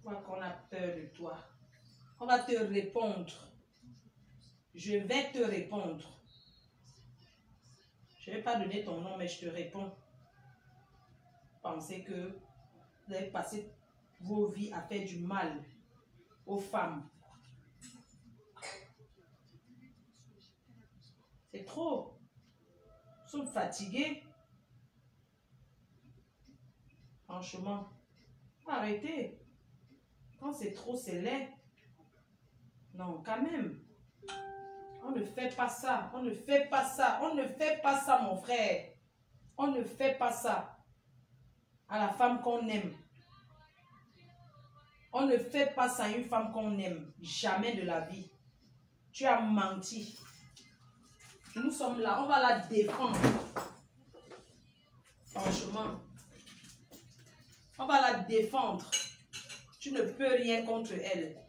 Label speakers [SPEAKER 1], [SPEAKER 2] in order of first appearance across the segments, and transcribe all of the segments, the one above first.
[SPEAKER 1] Moi, qu'on a peur de toi. On va te répondre. Je vais te répondre. Je ne vais pas donner ton nom, mais je te réponds. Pensez que vous avez passé vos vies à faire du mal aux femmes. C'est trop. Ils sont fatigués. Franchement, arrêtez. Quand c'est trop, c'est laid. Non, quand même. On ne fait pas ça. On ne fait pas ça. On ne fait pas ça, mon frère. On ne fait pas ça à la femme qu'on aime. On ne fait pas ça à une femme qu'on aime. Jamais de la vie. Tu as menti. Nous sommes là. On va la défendre. Franchement. On va la défendre. Tu ne peux rien contre elle.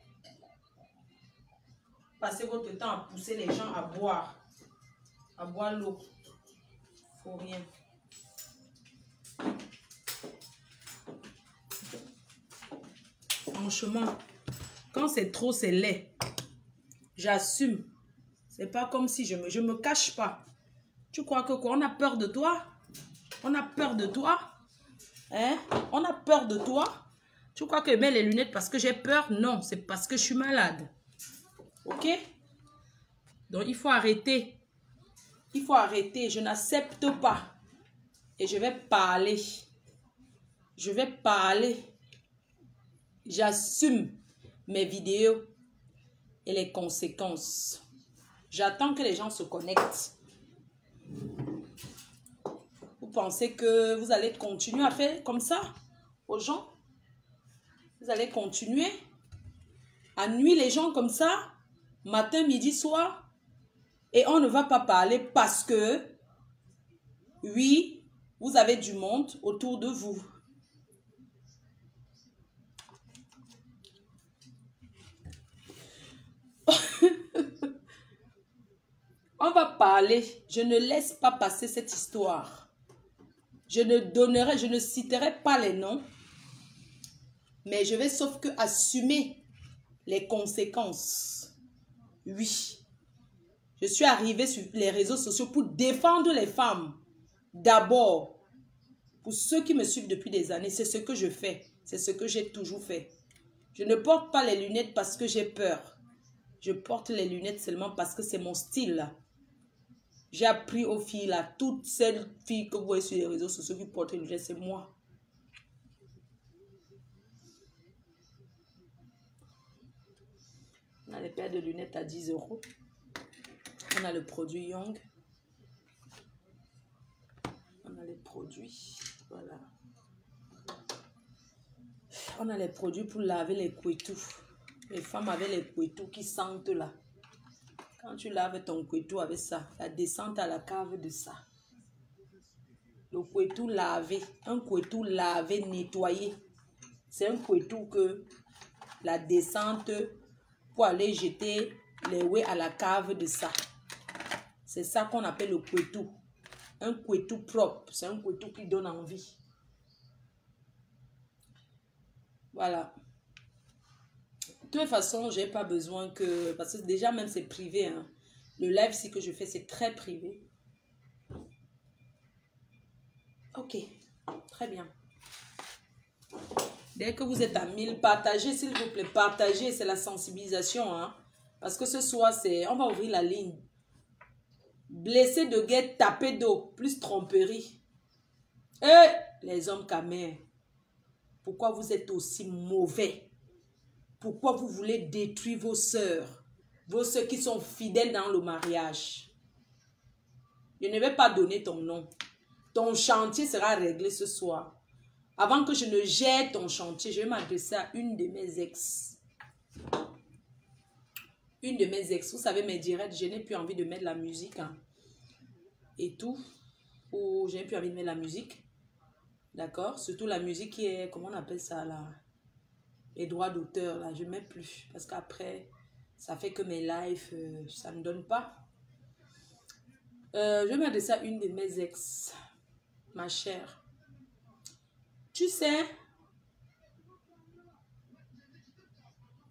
[SPEAKER 1] Passez votre temps à pousser les gens à boire. À boire l'eau. Faut rien. Franchement, quand c'est trop, c'est laid. J'assume. C'est pas comme si je me cache pas. Tu crois que quoi? On a peur de toi? On a peur de toi? Hein? On a peur de toi? Tu crois que je mets les lunettes parce que j'ai peur? Non, c'est parce que je suis malade. Ok? Donc, il faut arrêter. Il faut arrêter. Je n'accepte pas. Et je vais parler. Je vais parler. J'assume mes vidéos et les conséquences. J'attends que les gens se connectent. Vous pensez que vous allez continuer à faire comme ça aux gens? Vous allez continuer à nuire les gens comme ça, matin, midi, soir? Et on ne va pas parler parce que, oui, vous avez du monde autour de vous. On va parler. Je ne laisse pas passer cette histoire. Je ne citerai pas les noms. Mais je vais sauf que assumer les conséquences. Oui. Je suis arrivée sur les réseaux sociaux pour défendre les femmes. D'abord, pour ceux qui me suivent depuis des années, c'est ce que je fais. C'est ce que j'ai toujours fait. Je ne porte pas les lunettes parce que j'ai peur. Je porte les lunettes seulement parce que c'est mon style. J'ai appris aux filles là, toutes celles filles que vous voyez sur les réseaux sociaux qui portent les lunettes, c'est moi. On a les paires de lunettes à 10 €. On a le produit Young. On a les produits. Voilà. On a les produits pour laver les couetous. Les femmes avaient les couetous qui sentent là. Quand tu laves ton couetou avec ça, la descente à la cave de ça. Le couetou lavé. Un couetou lavé, nettoyé. C'est un couetou que la descente pour aller jeter les ouets à la cave de ça. C'est ça qu'on appelle le couetou. Un couetou propre. C'est un couetou qui donne envie. Voilà. De toute façon, je n'ai pas besoin que... Parce que déjà, même c'est privé. Hein. Le live, si que je fais, c'est très privé. Ok. Très bien. Dès que vous êtes à 1000, partagez, s'il vous plaît. Partagez, c'est la sensibilisation. Hein. Parce que ce soir, c'est... On va ouvrir la ligne. Blessé de guerre, tapé d'eau, plus tromperie. Et les hommes camers, pourquoi vous êtes aussi mauvais? Pourquoi vous voulez détruire vos sœurs qui sont fidèles dans le mariage? Je ne vais pas donner ton nom. Ton chantier sera réglé ce soir. Avant que je ne jette ton chantier, je vais m'adresser à une de mes ex. Une de mes ex. Vous savez, mes directs, je n'ai plus envie de mettre la musique. Hein, et tout. Ou je n'ai plus envie de mettre la musique. D'accord? Surtout la musique qui est, comment on appelle ça là? Les droits d'auteur, là, je ne mets plus. Parce qu'après, Ça fait que mes lives, ça ne donne pas. Je vais m'adresser à une de mes ex, ma chère. Tu sais,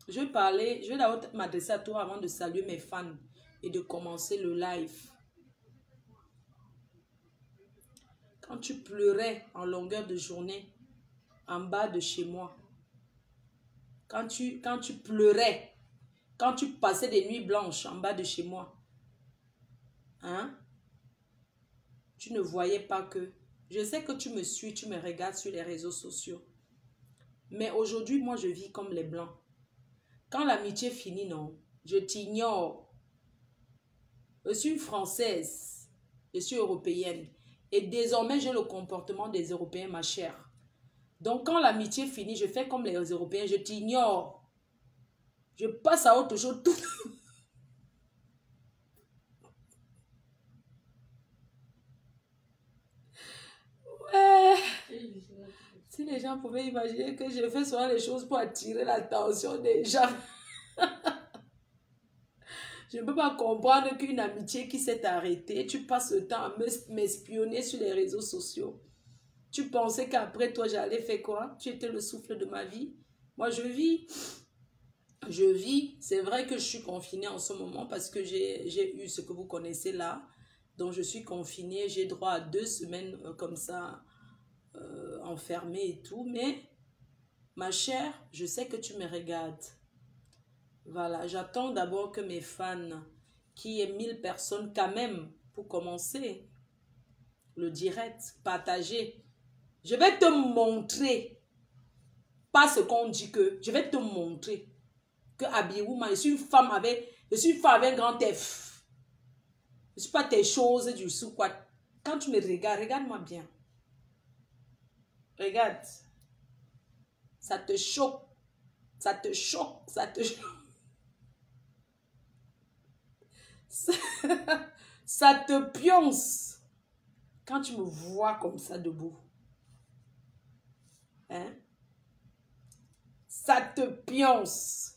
[SPEAKER 1] je vais d'abord m'adresser à toi avant de saluer mes fans et de commencer le live. Quand tu pleurais en longueur de journée en bas de chez moi, quand tu pleurais, quand tu passais des nuits blanches en bas de chez moi, hein, tu ne voyais pas que... Je sais que tu me suis, tu me regardes sur les réseaux sociaux. Mais aujourd'hui, moi, je vis comme les Blancs. Quand l'amitié finit, non, je t'ignore. Je suis une Française, je suis européenne. Et désormais, j'ai le comportement des Européens, ma chère. Donc, quand l'amitié finit, je fais comme les Européens, je t'ignore. Je passe à autre chose. Ouais. Si les gens pouvaient imaginer que je fais souvent les choses pour attirer l'attention des gens. Je ne peux pas comprendre qu'une amitié qui s'est arrêtée, tu passes le temps à m'espionner sur les réseaux sociaux. Tu pensais qu'après toi, j'allais faire quoi? Tu étais le souffle de ma vie. Moi, je vis. Je vis. C'est vrai que je suis confinée en ce moment parce que j'ai eu ce que vous connaissez là. Donc, je suis confinée. J'ai droit à 2 semaines comme ça, enfermée et tout. Mais, ma chère, je sais que tu me regardes. Voilà, j'attends d'abord que mes fans, qui est 1000 personnes quand même, pour commencer le direct, partager. Je vais te montrer, pas ce qu'on dit que, je vais te montrer que Abiwouma, je suis une femme avec un grand F. Je ne suis pas tes choses du sous quoi. Quand tu me regardes, regarde-moi bien. Regarde. Ça te choque. Ça te choque. Ça te choque. Ça te pionce. Quand tu me vois comme ça debout. Hein? Ça te pionce.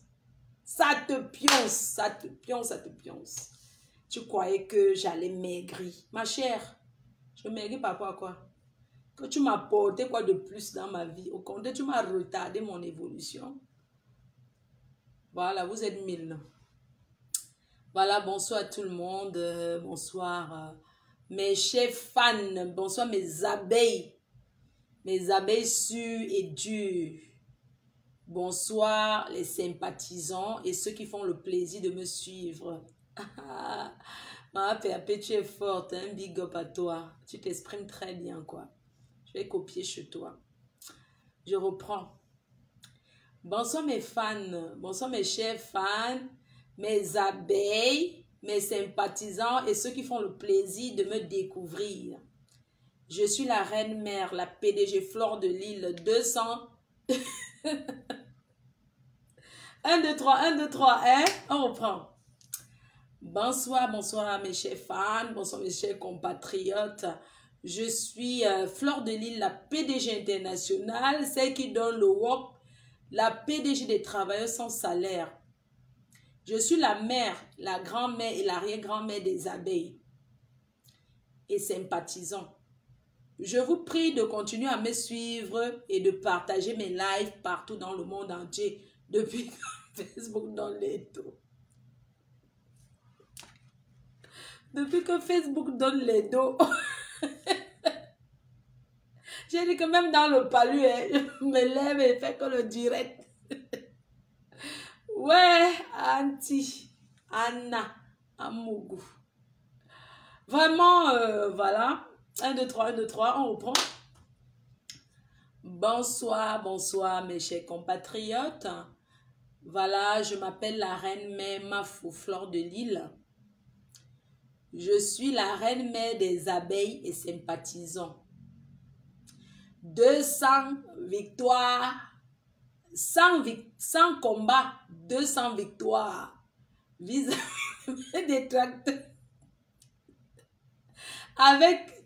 [SPEAKER 1] Ça te pionce. Ça te pionce. Ça te pionce. Tu croyais que j'allais maigrir. Ma chère, je maigris par rapport à quoi? Que tu m'as apporté quoi de plus dans ma vie? Au contraire, tu m'as retardé mon évolution. Voilà, vous êtes 1000. Voilà, bonsoir à tout le monde. Bonsoir mes chers fans. Bonsoir mes abeilles. Mes abeilles sûres et dures. Bonsoir les sympathisants et ceux qui font le plaisir de me suivre. Ma PAP, tu es forte, hein? Big up à toi. Tu t'exprimes très bien, quoi. Je vais copier chez toi. Je reprends. Bonsoir mes fans. Bonsoir mes chers fans, mes abeilles, mes sympathisants et ceux qui font le plaisir de me découvrir. Je suis la reine mère, la PDG Fleur de Lille 200. 1, 2, 3, 1, 2, 3, hein? On reprend. Bonsoir, bonsoir mes chers fans, bonsoir mes chers compatriotes. Je suis Fleur de Lille, la PDG internationale, celle qui donne le work, la PDG des travailleurs sans salaire. Je suis la mère, la grand-mère et l'arrière-grand-mère des abeilles et sympathisants. Je vous prie de continuer à me suivre et de partager mes lives partout dans le monde entier depuis Facebook dans les dos. Depuis que Facebook donne les dos. J'ai dit que même dans le palu, je me lève et fais que le direct. Ouais, Auntie, Anna, Amougou. Vraiment, voilà. 1, 2, 3, 1, 2, 3, on reprend. Bonsoir, bonsoir mes chers compatriotes. Voilà, je m'appelle la reine mère Mafou Fleur de Lille. Je suis la reine mère des abeilles et sympathisants. 200 victoires, 100 combats, 200 victoires vis-à-vis des détracteurs.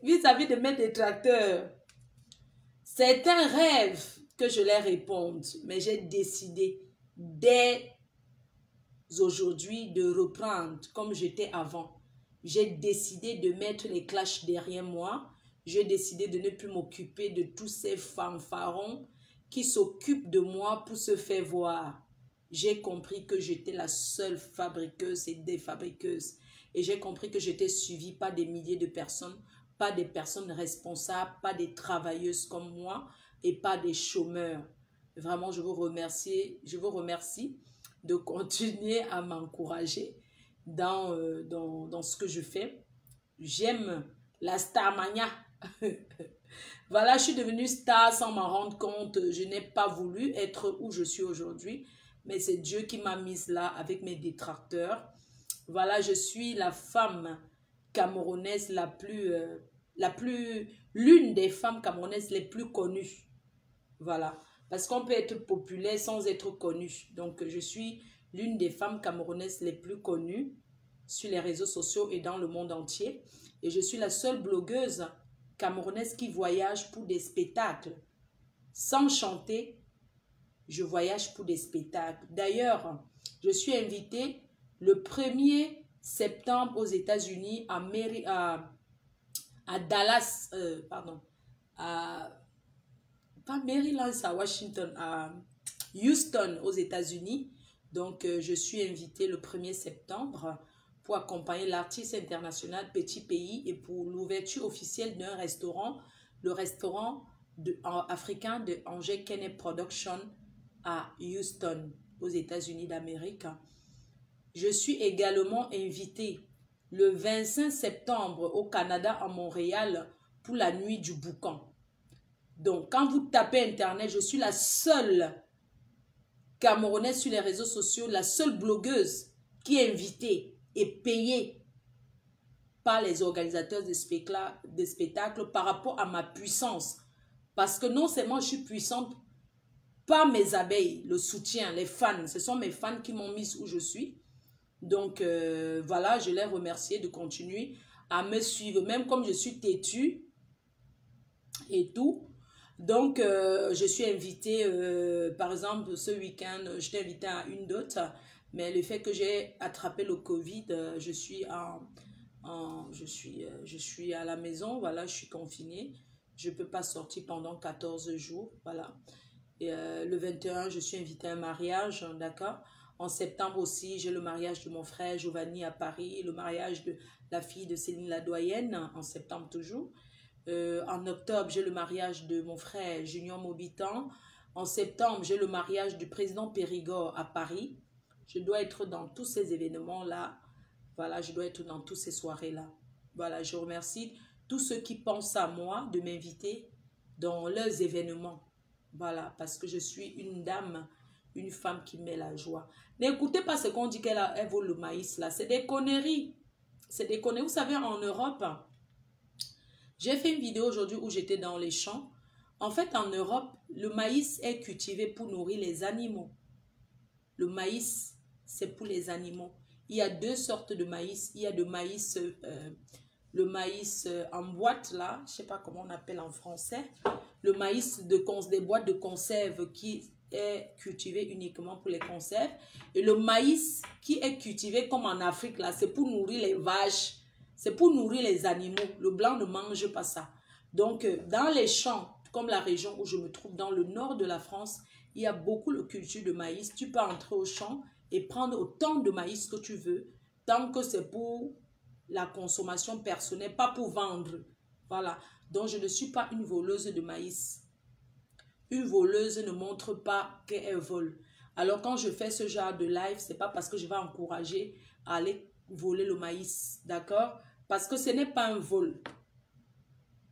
[SPEAKER 1] Vis-à-vis de mes détracteurs. C'est un rêve que je les réponde, mais j'ai décidé dès aujourd'hui de reprendre comme j'étais avant. J'ai décidé de mettre les clashs derrière moi. J'ai décidé de ne plus m'occuper de tous ces fanfarons qui s'occupent de moi pour se faire voir. J'ai compris que j'étais la seule fabriqueuse et défabriqueuse. Et j'ai compris que j'étais suivie par des milliers de personnes, pas des personnes responsables, pas des travailleuses comme moi et pas des chômeurs. Vraiment, je vous remercie de continuer à m'encourager dans ce que je fais. J'aime la starmania. Voilà, je suis devenue star sans m'en rendre compte. Je n'ai pas voulu être où je suis aujourd'hui, mais c'est Dieu qui m'a mise là avec mes détracteurs. Voilà, je suis la femme camerounaise l'une des femmes camerounaises les plus connues. Voilà, parce qu'on peut être populaire sans être connu. Donc, je suis l'une des femmes camerounaises les plus connues sur les réseaux sociaux et dans le monde entier. Et je suis la seule blogueuse camerounaise qui voyage pour des spectacles. Sans chanter, je voyage pour des spectacles. D'ailleurs, je suis invitée le 1er septembre aux États-Unis à Dallas, pas Maryland, c'est à Washington, à Houston aux États-Unis. Donc, je suis invitée le 1er septembre pour accompagner l'artiste international Petit Pays et pour l'ouverture officielle d'un restaurant, le restaurant africain de Angers Kenneth Production à Houston, aux États-Unis d'Amérique. Je suis également invitée le 25 septembre au Canada, à Montréal, pour la nuit du boucan. Donc, quand vous tapez Internet, je suis la seule Camerounaise sur les réseaux sociaux, la seule blogueuse qui est invitée et payée par les organisateurs de spectacles par rapport à ma puissance. Parce que non seulement je suis puissante par mes abeilles, le soutien, les fans, ce sont mes fans qui m'ont mise où je suis. Donc, voilà, je les remercie de continuer à me suivre, même comme je suis têtue et tout. Donc, je suis invitée, par exemple, ce week-end, je t'ai invitée à une dot, mais le fait que j'ai attrapé le Covid, je suis à la maison, voilà, je suis confinée. Je ne peux pas sortir pendant 14 jours, voilà. Et le 21, je suis invitée à un mariage, d'accord. En septembre aussi, j'ai le mariage de mon frère Giovanni à Paris, le mariage de la fille de Céline la doyenne, en septembre toujours. En octobre, j'ai le mariage de mon frère Junior Mobitan. En septembre, j'ai le mariage du président Périgord à Paris. Je dois être dans tous ces événements-là. Voilà, je dois être dans toutes ces soirées-là. Voilà, je remercie tous ceux qui pensent à moi de m'inviter dans leurs événements. Voilà, parce que je suis une dame, une femme qui met la joie. N'écoutez pas ce qu'on dit qu'elle vaut le maïs là. C'est des conneries. C'est des conneries. Vous savez, en Europe, j'ai fait une vidéo aujourd'hui où j'étais dans les champs. En fait, en Europe, le maïs est cultivé pour nourrir les animaux. Le maïs, c'est pour les animaux. Il y a deux sortes de maïs. Il y a de maïs, le maïs en boîte là, je ne sais pas comment on appelle en français. Le maïs des boîtes de conserve qui est cultivé uniquement pour les conserves. Et le maïs qui est cultivé comme en Afrique là, c'est pour nourrir les vaches. C'est pour nourrir les animaux. Le blanc ne mange pas ça. Donc, dans les champs, comme la région où je me trouve, dans le nord de la France, il y a beaucoup de culture de maïs. Tu peux entrer au champ et prendre autant de maïs que tu veux, tant que c'est pour la consommation personnelle, pas pour vendre. Voilà. Donc, je ne suis pas une voleuse de maïs. Une voleuse ne montre pas qu'elle vole. Alors, quand je fais ce genre de live, ce n'est pas parce que je vais encourager à aller voler le maïs. D'accord? Parce que ce n'est pas un vol.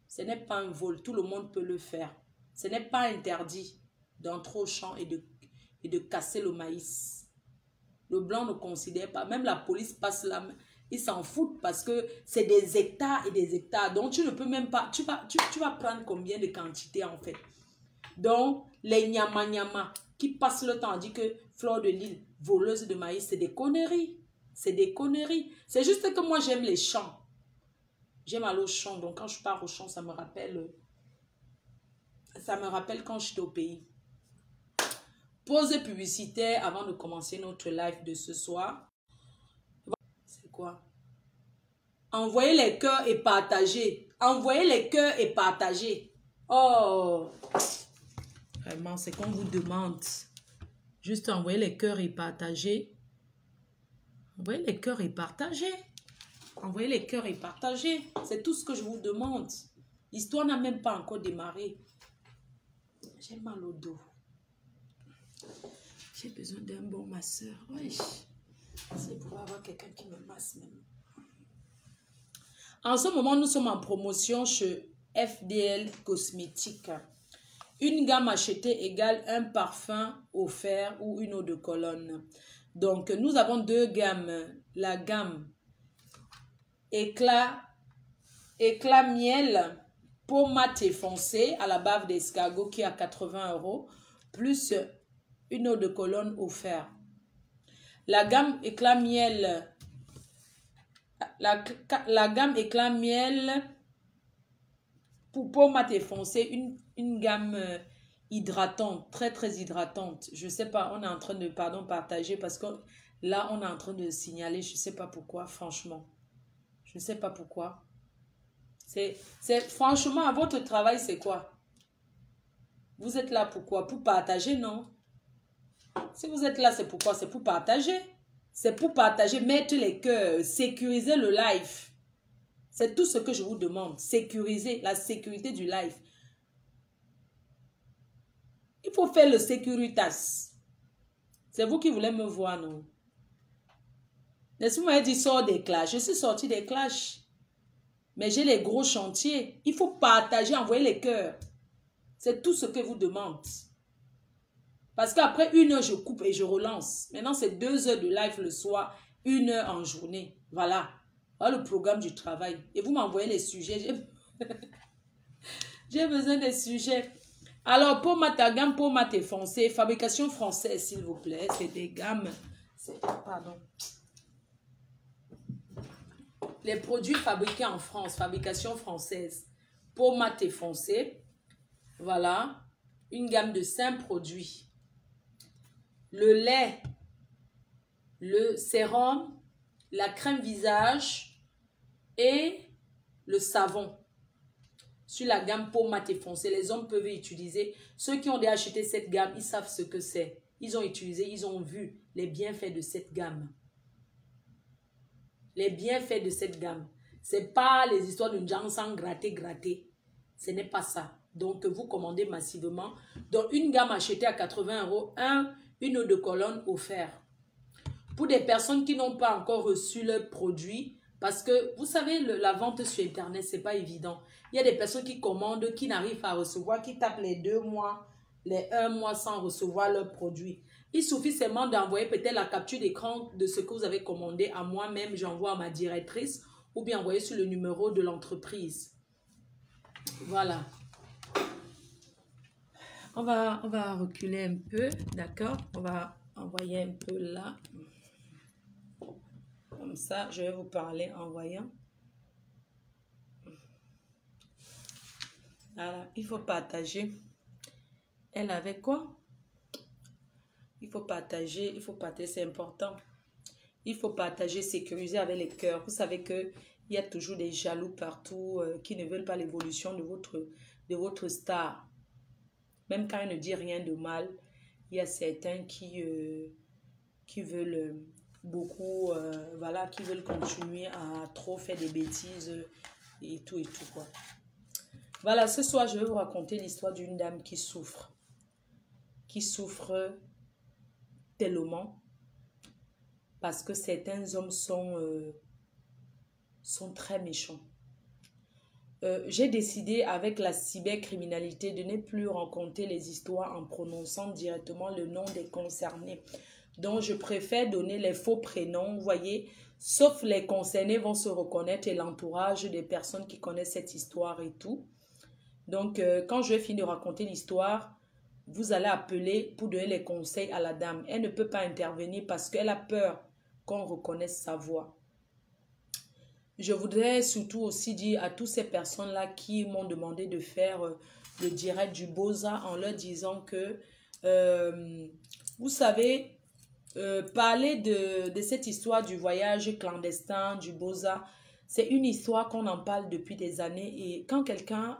[SPEAKER 1] Ce n'est pas un vol. Tout le monde peut le faire. Ce n'est pas interdit d'entrer au champ et de casser le maïs. Le blanc ne considère pas. Même la police passe là. Ils s'en foutent parce que c'est des hectares et des hectares. Donc, tu ne peux même pas... Tu vas prendre combien de quantité en fait? Donc, les nyama qui passent le temps, dit que Fleur de Lille, voleuse de maïs, c'est des conneries. C'est des conneries. C'est juste que moi, j'aime les champs. J'aime aller au champ. Donc, quand je pars au champ, ça me rappelle quand j'étais au pays. Pause publicitaire avant de commencer notre live de ce soir. C'est quoi? Envoyez les cœurs et partagez. Envoyez les cœurs et partagez. Oh, vraiment, c'est qu'on vous demande. Juste envoyez les cœurs et partagez. Envoyez les cœurs et partagez. Envoyez les cœurs et partagez. C'est tout ce que je vous demande. L'histoire n'a même pas encore démarré. J'ai mal au dos. J'ai besoin d'un bon masseur. Oui. C'est pour avoir quelqu'un qui me masse même. En ce moment, nous sommes en promotion chez FDL Cosmétiques. Une gamme achetée égale un parfum offert ou une eau de Cologne. Donc, nous avons deux gammes. La gamme éclat miel, peau mate et foncée à la bave d'escargot qui est à 80 €, plus une eau de Cologne offerte. La gamme éclat miel, la gamme éclat miel pour peau mate et foncée, une gamme hydratante, très très hydratante. Je sais pas, on est en train de, partager parce que là, on est en train de signaler, je sais pas pourquoi, franchement. Je ne sais pas pourquoi. Franchement, votre travail, c'est quoi? Vous êtes là pour quoi? Pour partager, non? Si vous êtes là, c'est pourquoi? C'est pour partager. C'est pour partager, mettre les cœurs, sécuriser le live. C'est tout ce que je vous demande. Sécuriser, la sécurité du live. Il faut faire le Securitas. C'est vous qui voulez me voir, non? N'est-ce pas, dit sort des clashs. Je suis sorti des clashs. Mais j'ai les gros chantiers. Il faut partager, envoyer les cœurs. C'est tout ce que vous demande. Parce qu'après 1 heure, je coupe et je relance. Maintenant, c'est 2 heures de live le soir, 1 heure en journée. Voilà. Voilà le programme du travail. Et vous m'envoyez les sujets. J'ai besoin des sujets. Alors, pour ma gamme, pour ma foncée, fabrication française, s'il vous plaît. C'est des gammes. Pardon. Les produits fabriqués en France, fabrication française. Pour mat et foncé, voilà, une gamme de 5 produits. Le lait, le sérum, la crème visage et le savon. Sur la gamme peau mat et foncé, les hommes peuvent utiliser. Ceux qui ont déjà acheté cette gamme, ils savent ce que c'est. Ils ont utilisé, ils ont vu les bienfaits de cette gamme. Les bienfaits de cette gamme. Ce n'est pas les histoires de gens sans gratter. Ce n'est pas ça. Donc, vous commandez massivement. Donc, une gamme achetée à 80 €, une eau de Cologne offerte. Pour des personnes qui n'ont pas encore reçu le produit, parce que, vous savez, la vente sur Internet, ce n'est pas évident. Il y a des personnes qui commandent, qui n'arrivent pas à recevoir, qui tapent les 2 mois, les 1 mois sans recevoir leur produit. Il suffit seulement d'envoyer peut-être la capture d'écran de ce que vous avez commandé à moi-même. J'envoie à ma directrice ou bien envoyer sur le numéro de l'entreprise. Voilà. On va reculer un peu, d'accord? On va envoyer un peu là. Comme ça, je vais vous parler en voyant. Voilà, il faut partager. Elle avait quoi? Il faut partager, c'est important. Il faut partager, sécuriser avec les cœurs. Vous savez qu'il y a toujours des jaloux partout qui ne veulent pas l'évolution de votre star. Même quand elle ne dit rien de mal, il y a certains qui veulent beaucoup, voilà, qui veulent continuer à trop faire des bêtises et tout quoi. Voilà, ce soir, je vais vous raconter l'histoire d'une dame qui souffre tellement parce que certains hommes sont très méchants. J'ai décidé avec la cybercriminalité de ne plus raconter les histoires en prononçant directement le nom des concernés. Donc, je préfère donner les faux prénoms, vous voyez, sauf les concernés vont se reconnaître et l'entourage des personnes qui connaissent cette histoire et tout. Donc, quand je vais finir de raconter l'histoire, vous allez appeler pour donner les conseils à la dame. Elle ne peut pas intervenir parce qu'elle a peur qu'on reconnaisse sa voix. Je voudrais surtout aussi dire à toutes ces personnes-là qui m'ont demandé de faire le direct du Boza en leur disant que Vous savez, parler de cette histoire du voyage clandestin, du Boza, c'est une histoire qu'on en parle depuis des années. Et quand quelqu'un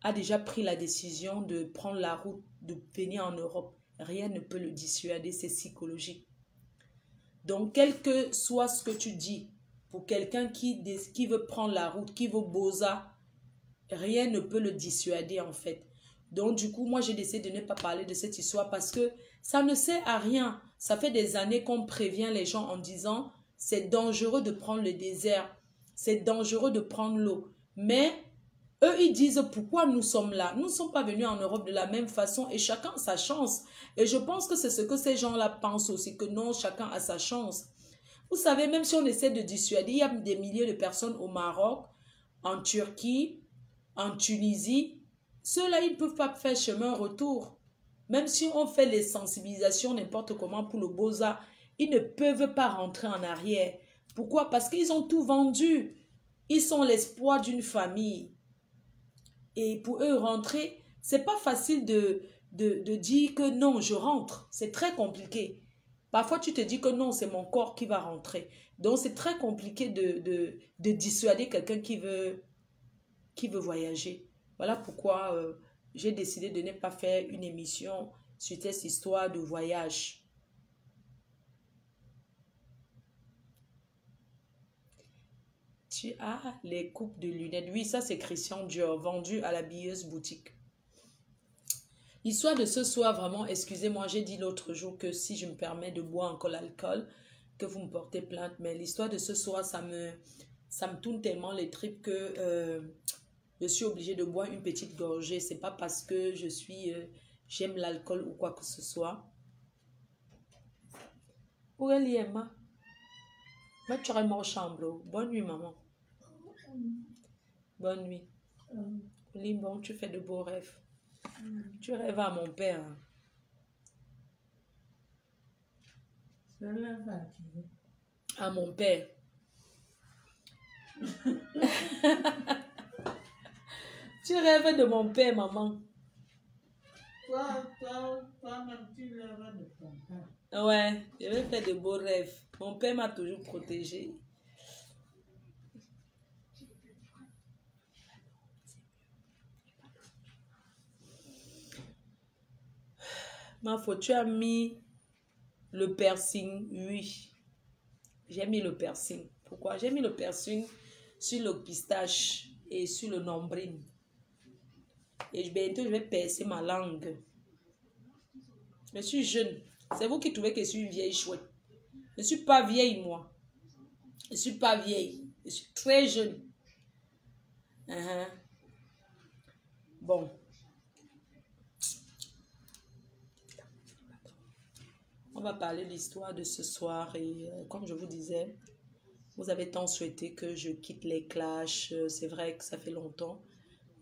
[SPEAKER 1] a déjà pris la décision de prendre la route, de venir en Europe, rien ne peut le dissuader, c'est psychologique. Donc, quel que soit ce que tu dis, pour quelqu'un qui veut prendre la route, qui veut Boza, rien ne peut le dissuader en fait. Donc, du coup, moi, j'ai décidé de ne pas parler de cette histoire parce que ça ne sert à rien. Ça fait des années qu'on prévient les gens en disant c'est dangereux de prendre le désert, c'est dangereux de prendre l'eau. Mais eux, ils disent pourquoi nous sommes là. Nous ne sommes pas venus en Europe de la même façon et chacun a sa chance. Et je pense que c'est ce que ces gens-là pensent aussi, que non, chacun a sa chance. Vous savez, même si on essaie de dissuader, il y a des milliers de personnes au Maroc, en Turquie, en Tunisie. Ceux-là, ils ne peuvent pas faire chemin retour. Même si on fait les sensibilisations n'importe comment pour le Boza, ils ne peuvent pas rentrer en arrière. Pourquoi? Parce qu'ils ont tout vendu. Ils sont l'espoir d'une famille. Et pour eux, rentrer, c'est pas facile de dire que non, je rentre. C'est très compliqué. Parfois, tu te dis que non, c'est mon corps qui va rentrer. Donc, c'est très compliqué de dissuader quelqu'un qui veut voyager. Voilà pourquoi j'ai décidé de ne pas faire une émission sur cette histoire de voyage. Tu as les coupes de lunettes. Oui, ça c'est Christian Dior, vendu à la billeuse boutique. L'histoire de ce soir, vraiment, excusez-moi, j'ai dit l'autre jour que si je me permets de boire encore l'alcool, que vous me portez plainte. Mais l'histoire de ce soir, ça me tourne tellement les tripes que je suis obligée de boire une petite gorgée. C'est pas parce que j'aime l'alcool ou quoi que ce soit. Où est Liema? Moi, tu aurais mon chambre. Bonne nuit, maman. Bonne nuit. Bon, tu fais de beaux rêves. Tu rêves à mon père. À mon père. Tu rêves de mon père, maman.
[SPEAKER 2] Toi-même, tu rêves de ton père.
[SPEAKER 1] Ouais, je vais faire de beaux rêves. Mon père m'a toujours protégée. Ma faute, tu as mis le piercing, oui. J'ai mis le piercing. Pourquoi? J'ai mis le piercing sur le pistache et sur le nombril. Et bientôt, je vais percer ma langue. Je suis jeune. C'est vous qui trouvez que je suis une vieille chouette. Je ne suis pas vieille, moi. Je ne suis pas vieille. Je suis très jeune. Bon. On va parler de l'histoire de ce soir. Et comme je vous disais, vous avez tant souhaité que je quitte les clashs. C'est vrai que ça fait longtemps.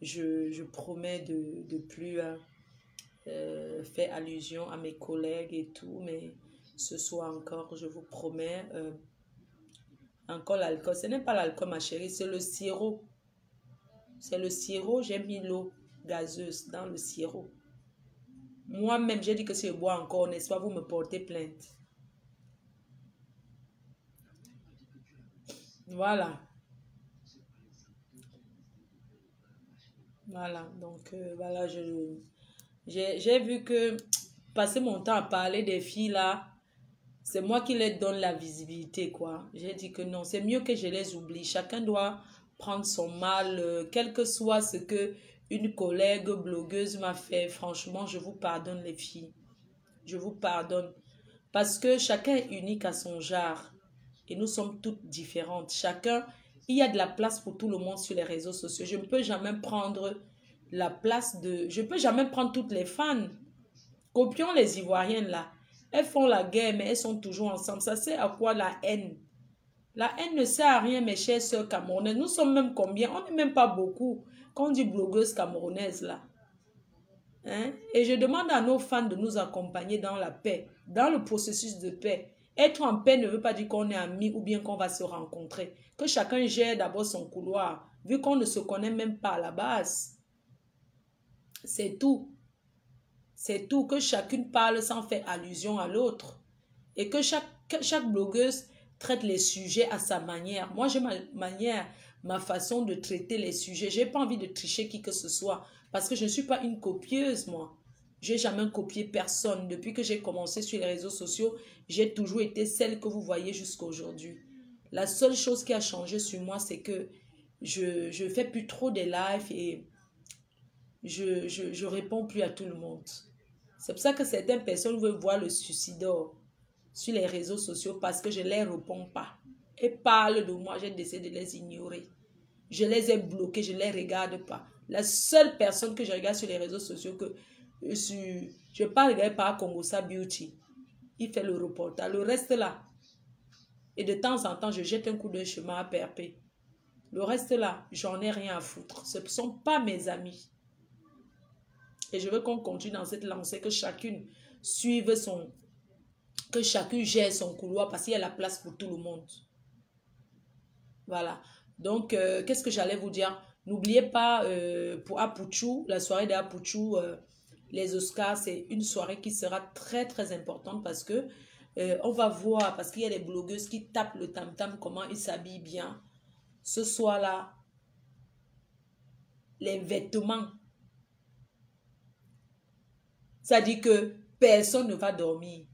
[SPEAKER 1] Je promets de plus faire allusion à mes collègues et tout. Mais ce soir encore, je vous promets... encore l'alcool. Ce n'est pas l'alcool, ma chérie, c'est le sirop. C'est le sirop. J'ai mis l'eau gazeuse dans le sirop. Moi-même, j'ai dit que si je bois encore, n'est-ce pas, vous me portez plainte. Voilà. Voilà. Donc, voilà, j'ai vu que passer mon temps à parler des filles là, c'est moi qui les donne la visibilité, quoi. J'ai dit que non, c'est mieux que je les oublie. Chacun doit prendre son mal, quel que soit ce que une collègue blogueuse m'a fait. Franchement, je vous pardonne les filles. Je vous pardonne. Parce que chacun est unique à son genre. Et nous sommes toutes différentes. Chacun, il y a de la place pour tout le monde sur les réseaux sociaux. Je ne peux jamais prendre la place de... Je ne peux jamais prendre toutes les fans. Copions les Ivoiriennes là. Elles font la guerre, mais elles sont toujours ensemble. Ça sert à quoi la haine? La haine ne sert à rien, mes chères sœurs camerounaises. Nous sommes même combien? On n'est même pas beaucoup. Quand on dit blogueuse camerounaise là. Hein? Et je demande à nos fans de nous accompagner dans la paix, dans le processus de paix. Être en paix ne veut pas dire qu'on est amis ou bien qu'on va se rencontrer. Que chacun gère d'abord son couloir, vu qu'on ne se connaît même pas à la base. C'est tout. C'est tout, que chacune parle sans faire allusion à l'autre. Et que chaque blogueuse traite les sujets à sa manière. Moi, j'ai ma manière, ma façon de traiter les sujets. Je n'ai pas envie de tricher qui que ce soit. Parce que je ne suis pas une copieuse, moi. Je n'ai jamais copié personne. Depuis que j'ai commencé sur les réseaux sociaux, j'ai toujours été celle que vous voyez jusqu'à aujourd'hui. La seule chose qui a changé sur moi, c'est que je fais plus trop des lives et je réponds plus à tout le monde. C'est pour ça que certaines personnes veulent voir le suicideur sur les réseaux sociaux parce que je ne les réponds pas. Et parlent de moi, j'ai décidé de les ignorer. Je les ai bloqués, je ne les regarde pas. La seule personne que je regarde sur les réseaux sociaux, que je ne vais pas regarder par Congosa Beauty. Il fait le reportage. Le reste là. Et de temps en temps, je jette un coup de chemin à Perpé. Le reste là, j'en ai rien à foutre. Ce ne sont pas mes amis. Et je veux qu'on continue dans cette lancée, que chacune suive que chacun gère son couloir parce qu'il y a la place pour tout le monde. Voilà. Donc, qu'est-ce que j'allais vous dire? N'oubliez pas, pour Apuchou, la soirée d'Apuchou, les Oscars, c'est une soirée qui sera très, très importante parce que on va voir, parce qu'il y a des blogueuses qui tapent le tam-tam, comment ils s'habillent bien. Ce soir-là, les vêtements, ça dit que personne ne va dormir.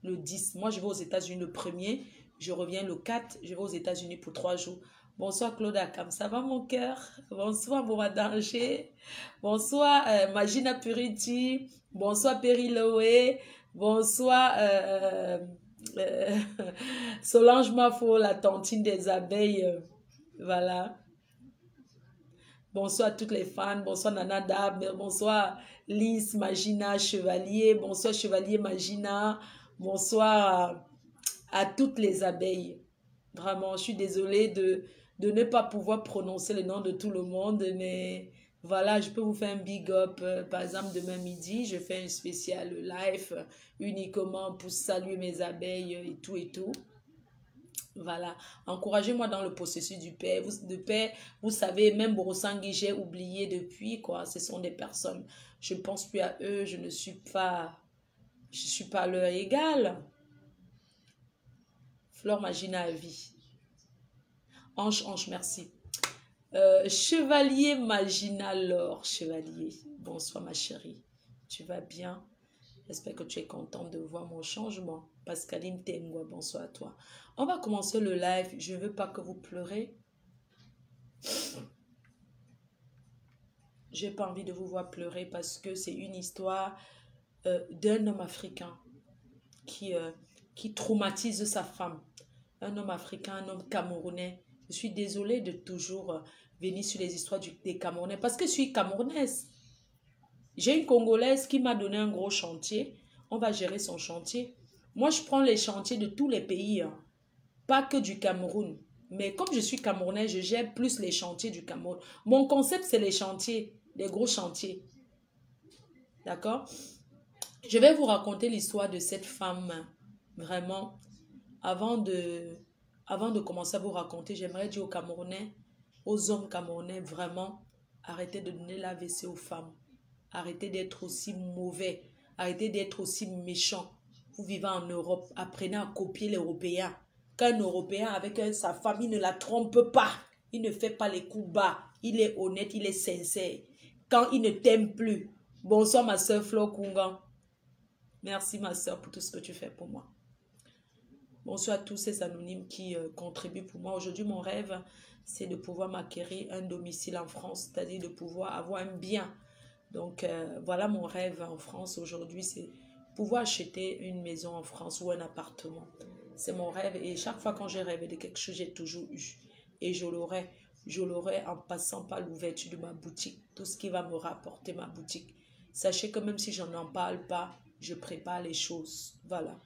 [SPEAKER 1] Le 10, moi je vais aux États-Unis le 1er, je reviens le 4, je vais aux États-Unis pour 3 jours. Bonsoir Claude Akam, ça va mon cœur? Bonsoir Bouma Danger, bonsoir Magina Purity, bonsoir Perry Loé, bonsoir Solange Mafo, la tantine des abeilles, voilà. Bonsoir à toutes les fans, bonsoir Nana Dab, bonsoir Lise, Magina, Chevalier, bonsoir Chevalier Magina, bonsoir à toutes les abeilles. Vraiment, je suis désolée de ne pas pouvoir prononcer le nom de tout le monde, mais voilà, je peux vous faire un big up. Par exemple, demain midi, je fais un spécial live uniquement pour saluer mes abeilles et tout et tout. Voilà, encouragez-moi dans le processus du paix. Vous savez, même Borosangui, j'ai oublié depuis, quoi. Ce sont des personnes, je ne pense plus à eux, je ne suis pas leur égal. Fleur Magina à vie. Ange, merci. Chevalier Magina Laure, Chevalier. Bonsoir ma chérie. Tu vas bien? J'espère que tu es contente de voir mon changement. Pascaline Tengwa, bonsoir à toi. On va commencer le live. Je ne veux pas que vous pleurez. Je n'ai pas envie de vous voir pleurer parce que c'est une histoire d'un homme africain qui traumatise sa femme. Un homme africain, un homme camerounais. Je suis désolée de toujours venir sur les histoires des Camerounais parce que je suis camerounaise. J'ai une Congolaise qui m'a donné un gros chantier. On va gérer son chantier. Moi, je prends les chantiers de tous les pays, hein. Pas que du Cameroun. Mais comme je suis Camerounais, je gère plus les chantiers du Cameroun. Mon concept, c'est les chantiers, les gros chantiers. D'accord? Je vais vous raconter l'histoire de cette femme. Vraiment, avant de commencer à vous raconter, j'aimerais dire aux Camerounais, aux hommes camerounais, vraiment, arrêtez de donner l'AVC aux femmes. Arrêtez d'être aussi mauvais. Arrêtez d'être aussi méchants. Vous vivez en Europe. Apprenez à copier l'Européen. Qu'un Européen avec sa femme, il ne la trompe pas. Il ne fait pas les coups bas. Il est honnête, il est sincère. Quand il ne t'aime plus. Bonsoir ma soeur Flo Kungan. Merci ma soeur pour tout ce que tu fais pour moi. Bonsoir à tous ces anonymes qui contribuent pour moi. Aujourd'hui, mon rêve, c'est de pouvoir m'acquérir un domicile en France. C'est-à-dire de pouvoir avoir un bien. Donc, voilà mon rêve en France aujourd'hui, c'est pouvoir acheter une maison en France ou un appartement. C'est mon rêve et chaque fois quand j'ai rêvé de quelque chose, j'ai toujours eu. Et je l'aurai en passant par l'ouverture de ma boutique. Tout ce qui va me rapporter ma boutique. Sachez que même si je n'en parle pas, je prépare les choses. Voilà.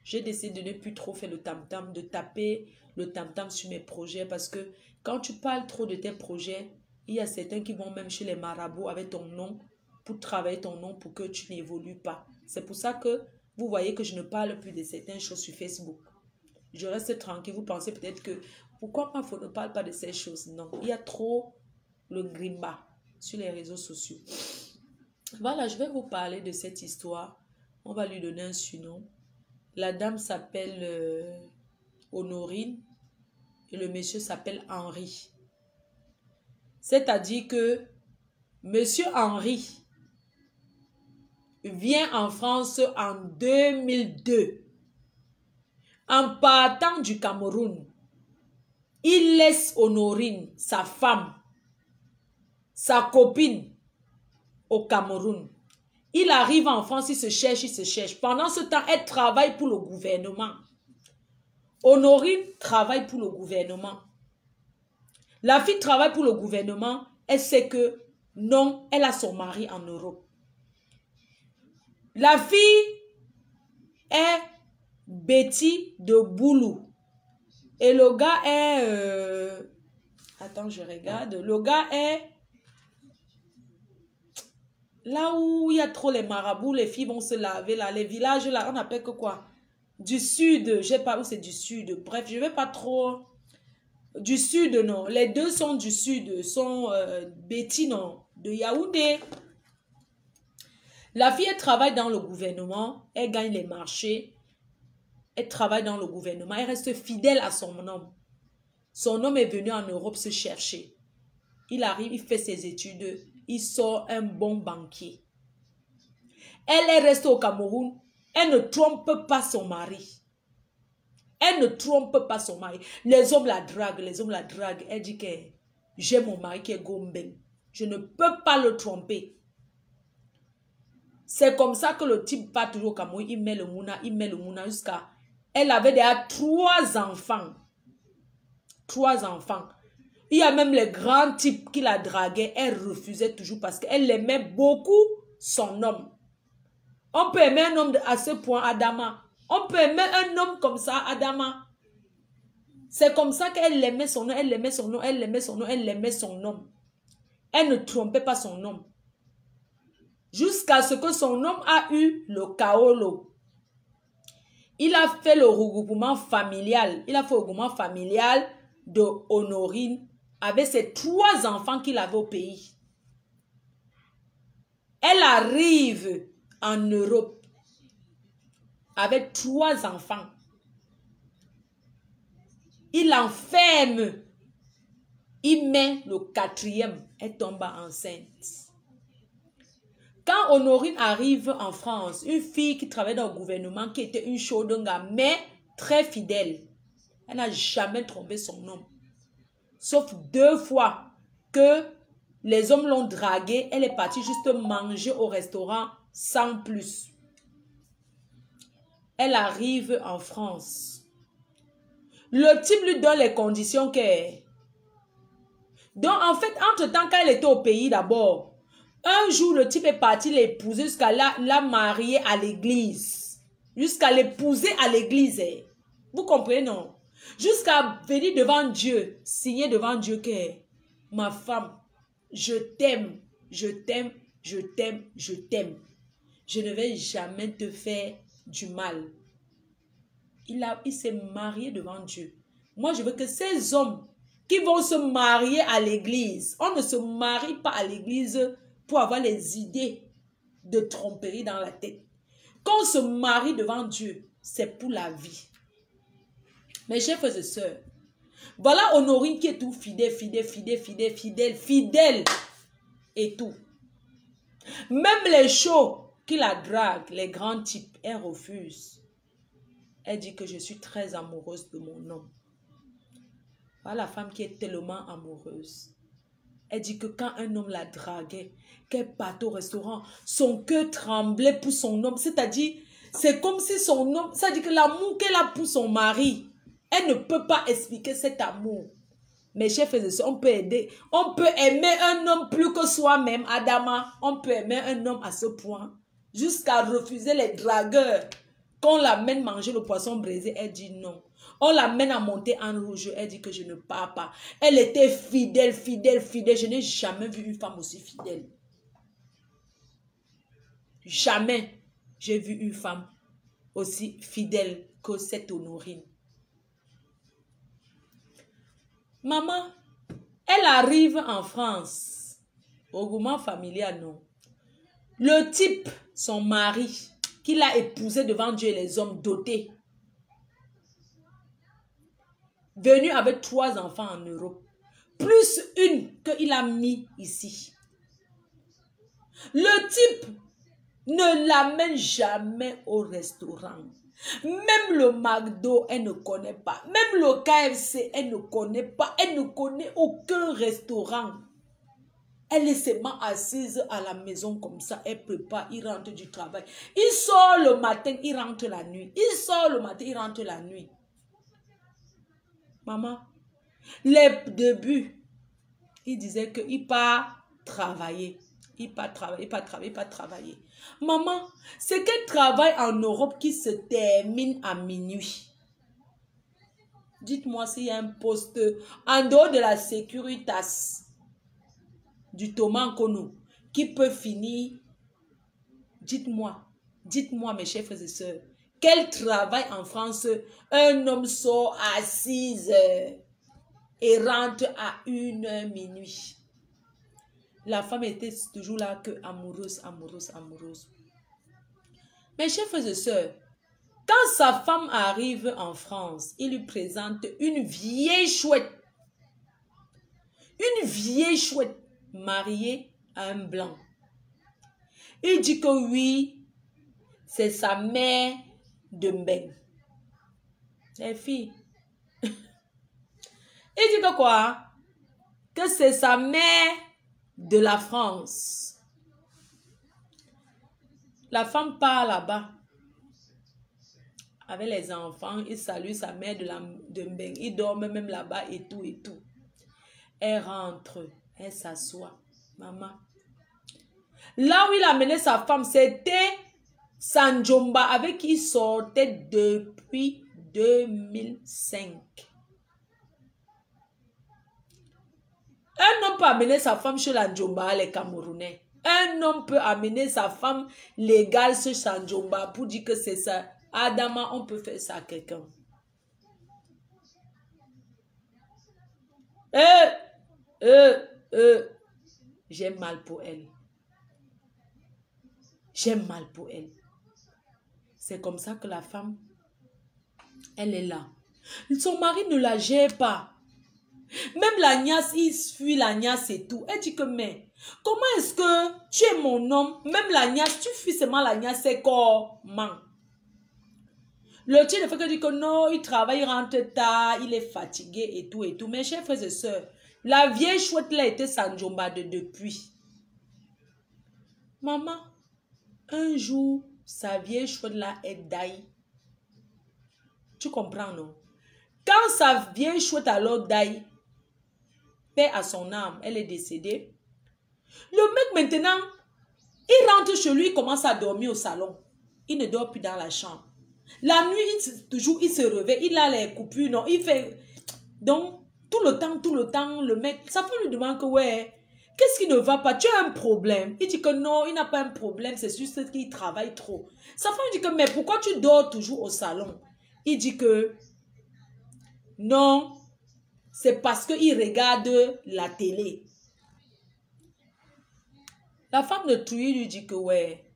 [SPEAKER 1] J'ai décidé de ne plus trop faire le tam-tam, de taper le tam-tam sur mes projets parce que quand tu parles trop de tes projets, il y a certains qui vont même chez les marabouts avec ton nom pour travailler ton nom pour que tu n'évolues pas. C'est pour ça que vous voyez que je ne parle plus de certaines choses sur Facebook. Je reste tranquille. Vous pensez peut-être que pourquoi moi ne parle pas de ces choses? Non, il y a trop le grimba sur les réseaux sociaux. Voilà, je vais vous parler de cette histoire. On va lui donner un surnom. La dame s'appelle Honorine et le monsieur s'appelle Henri. C'est-à-dire que monsieur Henri vient en France en 2002. En partant du Cameroun, il laisse Honorine, sa femme, sa copine au Cameroun. Il arrive en France, il se cherche, il se cherche. Pendant ce temps, elle travaille pour le gouvernement. Honorine travaille pour le gouvernement. La fille travaille pour le gouvernement. Elle sait que non, elle a son mari en Europe. La fille est Betty de Boulou. Et le gars est... Attends, je regarde. Le gars est... Là où il y a trop les marabouts, les filles vont se laver, là, les villages, là, on appelle que quoi? Du sud, je sais pas où c'est du sud. Bref, je vais pas trop... Du sud, non. Les deux sont du sud, sont Betty, non, de Yaoundé. La fille, elle travaille dans le gouvernement, elle gagne les marchés, elle travaille dans le gouvernement, elle reste fidèle à son homme. Son homme est venu en Europe se chercher. Il arrive, il fait ses études, il sort un bon banquier. Elle est restée au Cameroun, elle ne trompe pas son mari. Elle ne trompe pas son mari. Les hommes la draguent, les hommes la draguent. Elle dit que j'ai mon mari qui est Gomben. Je ne peux pas le tromper. C'est comme ça que le type part toujours au Cameroun. Il met le mouna jusqu'à... Elle avait déjà 3 enfants. 3 enfants. Il y a même les grands types qui la draguaient. Elle refusait toujours parce qu'elle aimait beaucoup son homme. On peut aimer un homme à ce point, Adama. On peut aimer un homme comme ça, Adama. C'est comme ça qu'elle aimait son homme, elle aimait son homme, elle aimait son homme, elle aimait son homme. Elle ne trompait pas son homme. Jusqu'à ce que son homme a eu le kaolo. Il a fait le regroupement familial. Il a fait le regroupement familial de Honorine avec ses 3 enfants qu'il avait au pays. Elle arrive en Europe avec 3 enfants. Il enferme. Il met le 4e. Elle tombe enceinte. Quand Honorine arrive en France, une fille qui travaillait dans le gouvernement, qui était une chaudonga, mais très fidèle. Elle n'a jamais trompé son homme. Sauf 2 fois que les hommes l'ont draguée. Elle est partie juste manger au restaurant sans plus. Elle arrive en France. Le type lui donne les conditions qu'elle... Donc, en fait, entre-temps, quand elle était au pays d'abord, un jour, le type est parti l'épouser jusqu'à la marier à l'église. Jusqu'à l'épouser à l'église. Vous comprenez, non? Jusqu'à venir devant Dieu, signer devant Dieu que ma femme, je t'aime, je t'aime, je t'aime, je t'aime. Je ne vais jamais te faire du mal. Il s'est marié devant Dieu. Moi, je veux que ces hommes qui vont se marier à l'église, on ne se marie pas à l'église pour avoir les idées de tromperie dans la tête. Quand on se marie devant Dieu, c'est pour la vie. Mes chers frères et sœurs, voilà Honorine qui est tout fidèle, fidèle et tout. Même les chauds qui la draguent, les grands types, elle refuse. Elle dit que je suis très amoureuse de mon homme. Voilà la femme qui est tellement amoureuse. Elle dit que quand un homme la draguait, qu'elle partait au restaurant, son cœur tremblait pour son homme. C'est-à-dire, c'est comme si son homme... C'est-à-dire que l'amour qu'elle a pour son mari, elle ne peut pas expliquer cet amour. Mes chers frères et sœurs, on peut aider. On peut aimer un homme plus que soi-même, Adama. On peut aimer un homme à ce point. Jusqu'à refuser les dragueurs. Quand on l'amène manger le poisson braisé, elle dit non. On l'amène à monter en rouge, elle dit que je ne pars pas. Elle était fidèle. Je n'ai jamais vu une femme aussi fidèle. Jamais j'ai vu une femme aussi fidèle que cette Honorine. Maman, elle arrive en France. Au regroupement familial, non. Le type, son mari, qu'il a épousé devant Dieu et les hommes dotés, venu avec 3 enfants en Europe, plus une qu'il a mis ici. Le type ne l'amène jamais au restaurant. Même le McDo, elle ne connaît pas. Même le KFC, elle ne connaît pas. Elle ne connaît aucun restaurant. Elle est seulement assise à la maison comme ça. Elle prépare, il rentre du travail. Il sort le matin, il rentre la nuit. Il sort le matin, il rentre la nuit. Maman, les débuts, il disait qu'il part travailler. Il part travailler. Maman, c'est quel travail en Europe qui se termine à minuit? Dites-moi s'il y a un poste en dehors de la Securitas du Thomas Nkono qui peut finir. Dites-moi mes chers frères et sœurs, quel travail en France un homme sort à 6 heures et rentre à 1 heure minuit? La femme était toujours là que amoureuse. Mes chers frères et sœurs, quand sa femme arrive en France, il lui présente une vieille chouette. Une vieille chouette mariée à un blanc. Il dit que oui, c'est sa mère de Mbeng. Les filles. Il dit que quoi? Que c'est sa mère de la France. La femme part là-bas avec les enfants. Il salue sa mère de Mbeng. Il dort même là-bas et tout. Elle rentre. Elle s'assoit. Maman. Là où il a mené sa femme, c'était Sanjomba avec qui il sortait depuis 2005. Un homme peut amener sa femme chez l'Anjomba, les Camerounais. Un homme peut amener sa femme légale chez Sanjomba pour dire que c'est ça. Adama, on peut faire ça à quelqu'un. J'ai mal pour elle. J'ai mal pour elle. C'est comme ça que la femme, elle est là. Son mari ne la gère pas. Même la niasse, il fuit la niasse et tout. Elle dit que, mais, comment est-ce que tu es mon homme? Même la niasse, tu fuis seulement la niasse, c'est comment? Le tien ne fait que dire que non, il travaille, il rentre tard, il est fatigué et tout. Mes chers frères et sœurs, la vieille chouette là était Sanjomba depuis. Maman, un jour, sa vieille chouette là est daï. Tu comprends, non? Quand sa vieille chouette alors daï, paix à son âme, elle est décédée. Le mec maintenant, il rentre chez lui, il commence à dormir au salon. Il ne dort plus dans la chambre. La nuit, il se réveille, il a les coupures, non, il fait... Donc, tout le temps, le mec, sa femme lui demande que, ouais, qu'est-ce qui ne va pas? Tu as un problème? Il dit que non, il n'a pas un problème, c'est juste qu'il travaille trop. Sa femme dit que, mais pourquoi tu dors toujours au salon? Il dit que, non, c'est parce qu'il regarde la télé. La femme de Trouille lui dit que, ouais,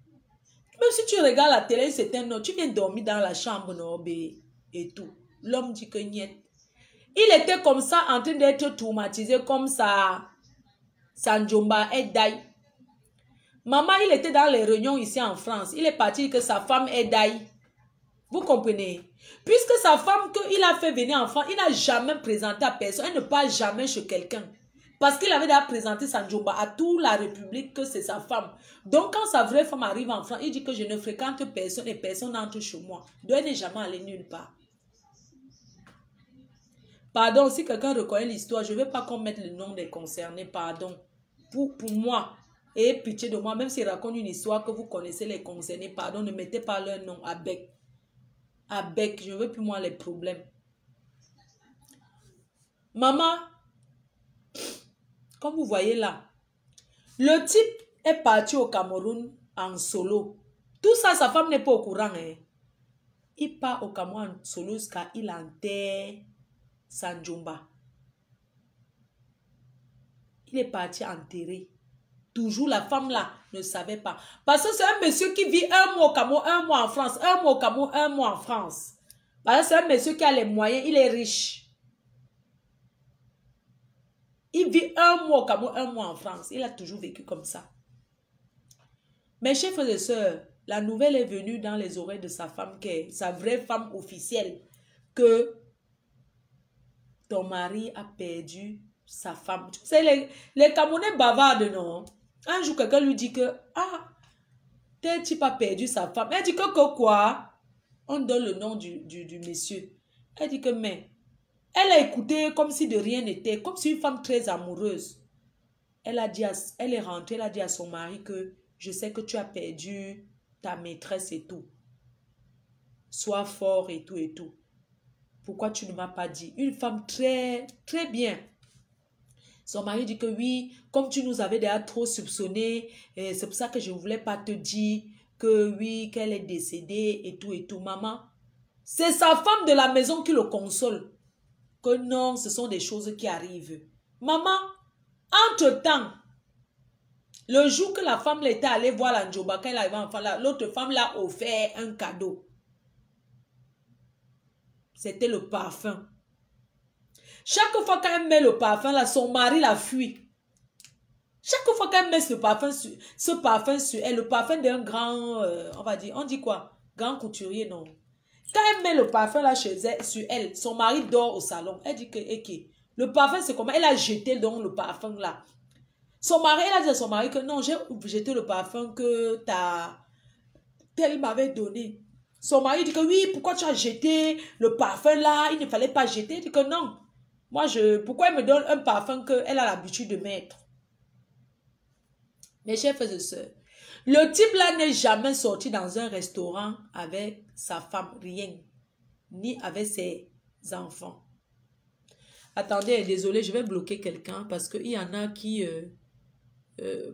[SPEAKER 1] même si tu regardes la télé, c'est un autre, tu viens dormir dans la chambre, non, et tout. L'homme dit que, niet. Il était comme ça, en train d'être traumatisé, comme ça, Sanjomba est daï. Maman, il était dans les réunions ici en France. Il est parti que sa femme est daï. Vous comprenez? Puisque sa femme, qu'il a fait venir en France, il n'a jamais présenté à personne. Elle ne part jamais chez quelqu'un. Parce qu'il avait déjà présenté Sanjomba à toute la République que c'est sa femme. Donc, quand sa vraie femme arrive en France, il dit que je ne fréquente personne et personne n'entre chez moi. Donc, elle n'est jamais allée nulle part. Pardon, si quelqu'un reconnaît l'histoire, je ne veux pas qu'on mette le nom des concernés. Pardon. Pour moi. Et pitié de moi, même s'il raconte une histoire que vous connaissez les concernés, pardon, ne mettez pas leur nom à bec. À bec, je ne veux plus moi les problèmes. Maman, comme vous voyez là, le type est parti au Cameroun en solo. Tout ça, sa femme n'est pas au courant. Hein. Il part au Cameroun en solo jusqu'à il enterre Sanjomba. Il est parti enterrer toujours la femme là ne savait pas. Parce que c'est un monsieur qui vit un mois au Cameroun, un mois en France, un mois au Cameroun, un mois en France. Parce que c'est un monsieur qui a les moyens, il est riche. Il vit un mois au Cameroun, un mois en France. Il a toujours vécu comme ça. Mes chers frères et sœurs, la nouvelle est venue dans les oreilles de sa femme, qui est sa vraie femme officielle, que ton mari a perdu sa femme. C'est les Camerounais bavardes, non? Un jour, quelqu'un lui dit que, ah, tel type a perdu sa femme. Elle dit que quoi? On donne le nom du monsieur. Elle dit que, mais, elle a écouté comme si de rien n'était, comme si une femme très amoureuse. Elle est rentrée, elle a dit à son mari que, je sais que tu as perdu ta maîtresse et tout. Sois fort et tout et tout. Pourquoi tu ne m'as pas dit? Une femme très, très bien. Son mari dit que oui, comme tu nous avais déjà trop soupçonné, c'est pour ça que je ne voulais pas te dire que oui, qu'elle est décédée et tout et tout. Maman, c'est sa femme de la maison qui le console. Que non, ce sont des choses qui arrivent. Maman, entre-temps, le jour que la femme était allée voir la Njoba, quand elle arrivait enfant, l'autre femme l'a offert un cadeau. C'était le parfum. Chaque fois qu'elle met le parfum, là, son mari la fuit. Chaque fois qu'elle met ce parfum sur elle, le parfum d'un grand, on va dire, on dit quoi? Grand couturier, non. Quand elle met le parfum là chez elle, sur elle, son mari dort au salon. Elle dit que, ok, le parfum c'est comment? Elle a jeté donc le parfum là. Son mari, elle a dit à son mari que non, j'ai jeté le parfum que tel m'avait donné. Son mari dit que oui, pourquoi tu as jeté le parfum là? Il ne fallait pas jeter. Il dit que non. Moi, pourquoi elle me donne un parfum qu'elle a l'habitude de mettre? Mes chers frères et sœurs, le type là n'est jamais sorti dans un restaurant avec sa femme, rien. Ni avec ses enfants. Attendez, désolé, je vais bloquer quelqu'un parce qu'il y en a qui...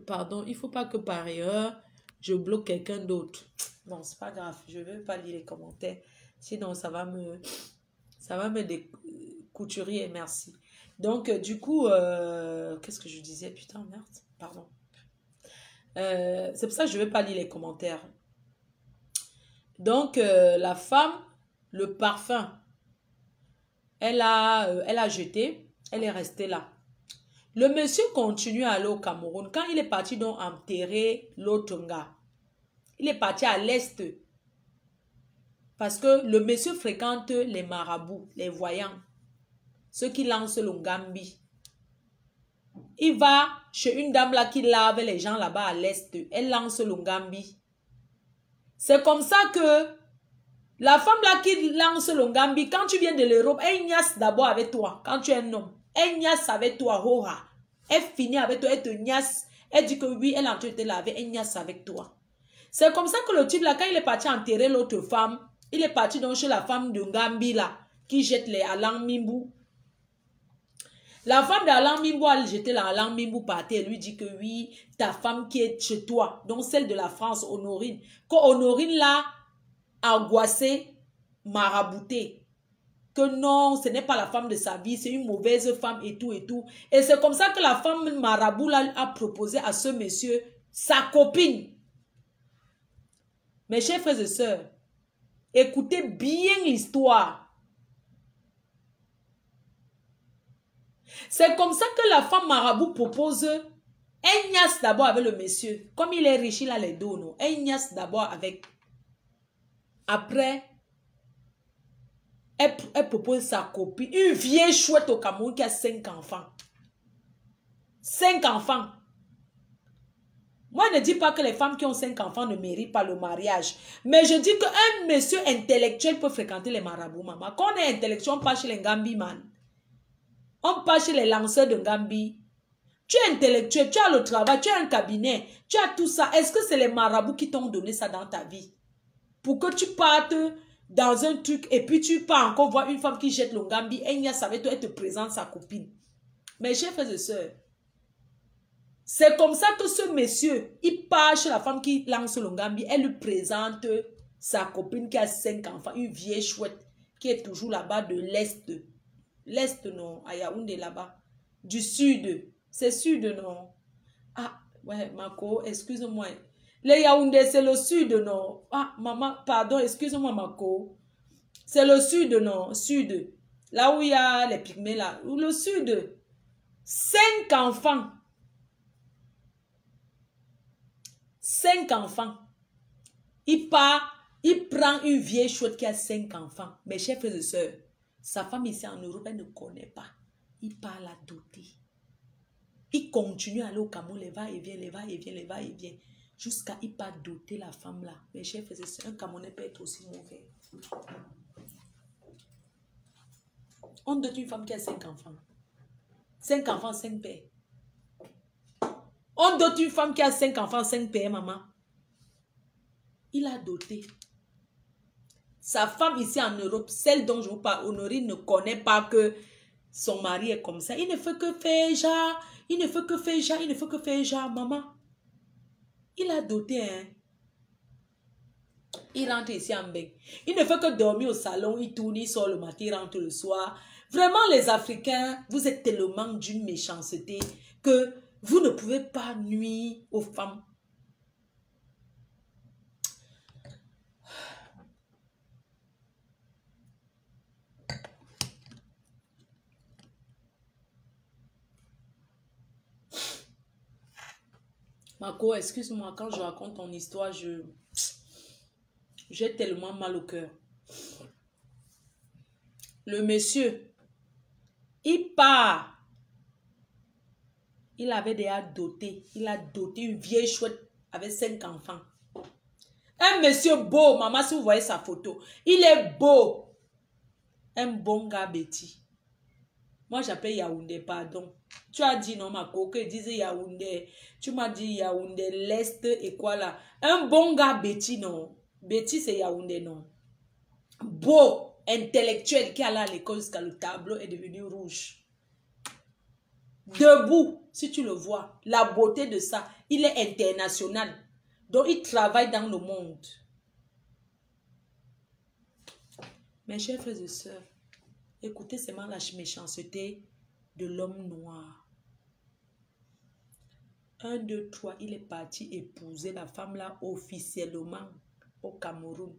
[SPEAKER 1] pardon, il ne faut pas que par erreur, je bloque quelqu'un d'autre. Bon, c'est pas grave, je ne vais pas lire les commentaires. Sinon, ça va me découturier, merci. Donc, du coup, qu'est-ce que je disais? Putain, merde, pardon. C'est pour ça que je ne vais pas lire les commentaires. Donc, la femme, le parfum, elle a jeté, elle est restée là. Le monsieur continue à aller au Cameroun. Quand il est parti donc enterrer l'autre gars, il est parti à l'est. Parce que le monsieur fréquente les marabouts, les voyants, ceux qui lancent le Ngambi. Il va chez une dame là qui lave les gens là-bas à l'est. Elle lance le Ngambi. C'est comme ça que la femme là qui lance le Ngambi, quand tu viens de l'Europe, elle niasse d'abord avec toi. Quand tu es un homme, elle niasse avec toi. Hoha. Elle finit avec toi, elle te niasse. Elle dit que oui, elle est en train de te laver, elle niasse avec toi. C'est comme ça que le type là, quand il est parti enterrer l'autre femme, il est parti donc chez la femme de Ngambi là, qui jette les Alang Mimbu. La femme d'Alang Mimbu a jeté la Alang Mimbu par terre. Elle lui dit que oui, ta femme qui est chez toi, donc celle de la France, Honorine, qu'Honorine l'a angoissée, maraboutée. Que non, ce n'est pas la femme de sa vie, c'est une mauvaise femme et tout et tout. Et c'est comme ça que la femme marabout là, a proposé à ce monsieur sa copine. Mes chers frères et sœurs, écoutez bien l'histoire. C'est comme ça que la femme marabout propose, elle niasse d'abord avec le monsieur. Comme il est riche, il a les dos, non? Elle niasse d'abord avec. Après, elle propose sa copine, une vieille chouette au Cameroun qui a 5 enfants. 5 enfants. Moi, je ne dis pas que les femmes qui ont 5 enfants ne méritent pas le mariage. Mais je dis qu'un monsieur intellectuel peut fréquenter les marabouts, maman. Quand on est intellectuel, on part chez les Ngambi, man. On part chez les lanceurs de Ngambi. Tu es intellectuel, tu as le travail, tu as un cabinet, tu as tout ça. Est-ce que c'est les marabouts qui t'ont donné ça dans ta vie? Pour que tu partes dans un truc et puis tu pars encore voir une femme qui jette le Ngambi, elle n'y a savait toi, elle te présente sa copine. Mes chers frères et sœurs, c'est comme ça que ce monsieur, il part chez la femme qui lance le Ngambi, elle lui présente sa copine qui a 5 enfants, une vieille chouette qui est toujours là-bas de l'Est. L'Est, non, à Yaoundé là-bas. Du Sud, c'est Sud, non. Ah, Ouais, Mako, excuse-moi. Les Yaoundé, c'est le sud, non? Ah, maman, pardon, excuse-moi, Mako. C'est le sud, non? Sud. Là où il y a les pygmées, là. Le sud. 5 enfants. 5 enfants. Il prend une vieille chouette qui a 5 enfants. Mes chers frères et sœurs, sa femme ici en Europe, elle ne connaît pas. Il part la doter. Il continue à aller au Cameroun, les va-et-vient, les va-et-vient, les va-et-vient. Jusqu'à il part doter la femme là. Mes chers frères et sœurs, un Camerounais peut être aussi mauvais. On dote une femme qui a 5 enfants. 5 enfants, 5 pères. On dote une femme qui a 5 enfants, 5 pères, maman. Il a doté. Sa femme ici en Europe, celle dont je vous parle, Honorine, ne connaît pas que son mari est comme ça. Il ne fait que faire genre, il ne fait que faire genre, il ne fait que faire genre, maman. Il a doté, hein. Il rentre ici en bain. Il ne fait que dormir au salon, il tourne, il sort le matin, il rentre le soir. Vraiment, les Africains, vous êtes tellement d'une méchanceté que vous ne pouvez pas nuire aux femmes. Marco, excuse-moi, quand je raconte ton histoire, j'ai tellement mal au cœur. Le monsieur, il part. Il avait déjà doté. Il a doté une vieille chouette avec 5 enfants. Un monsieur beau, maman, si vous voyez sa photo, il est beau. Un bon gars Betty. Moi, j'appelle Yaoundé, pardon. Tu as dit non, ma coque, disait Yaoundé. Tu m'as dit Yaoundé, l'Est et quoi là. Un bon gars Betty, non. Betty, c'est Yaoundé, non. Beau, intellectuel, qui allait à l'école jusqu'à le tableau est devenu rouge. Debout, si tu le vois, la beauté de ça, il est international. Donc, il travaille dans le monde. Mes chers frères et sœurs, écoutez seulement la méchanceté de l'homme noir. 1, 2, 3, il est parti épouser la femme là officiellement au Cameroun.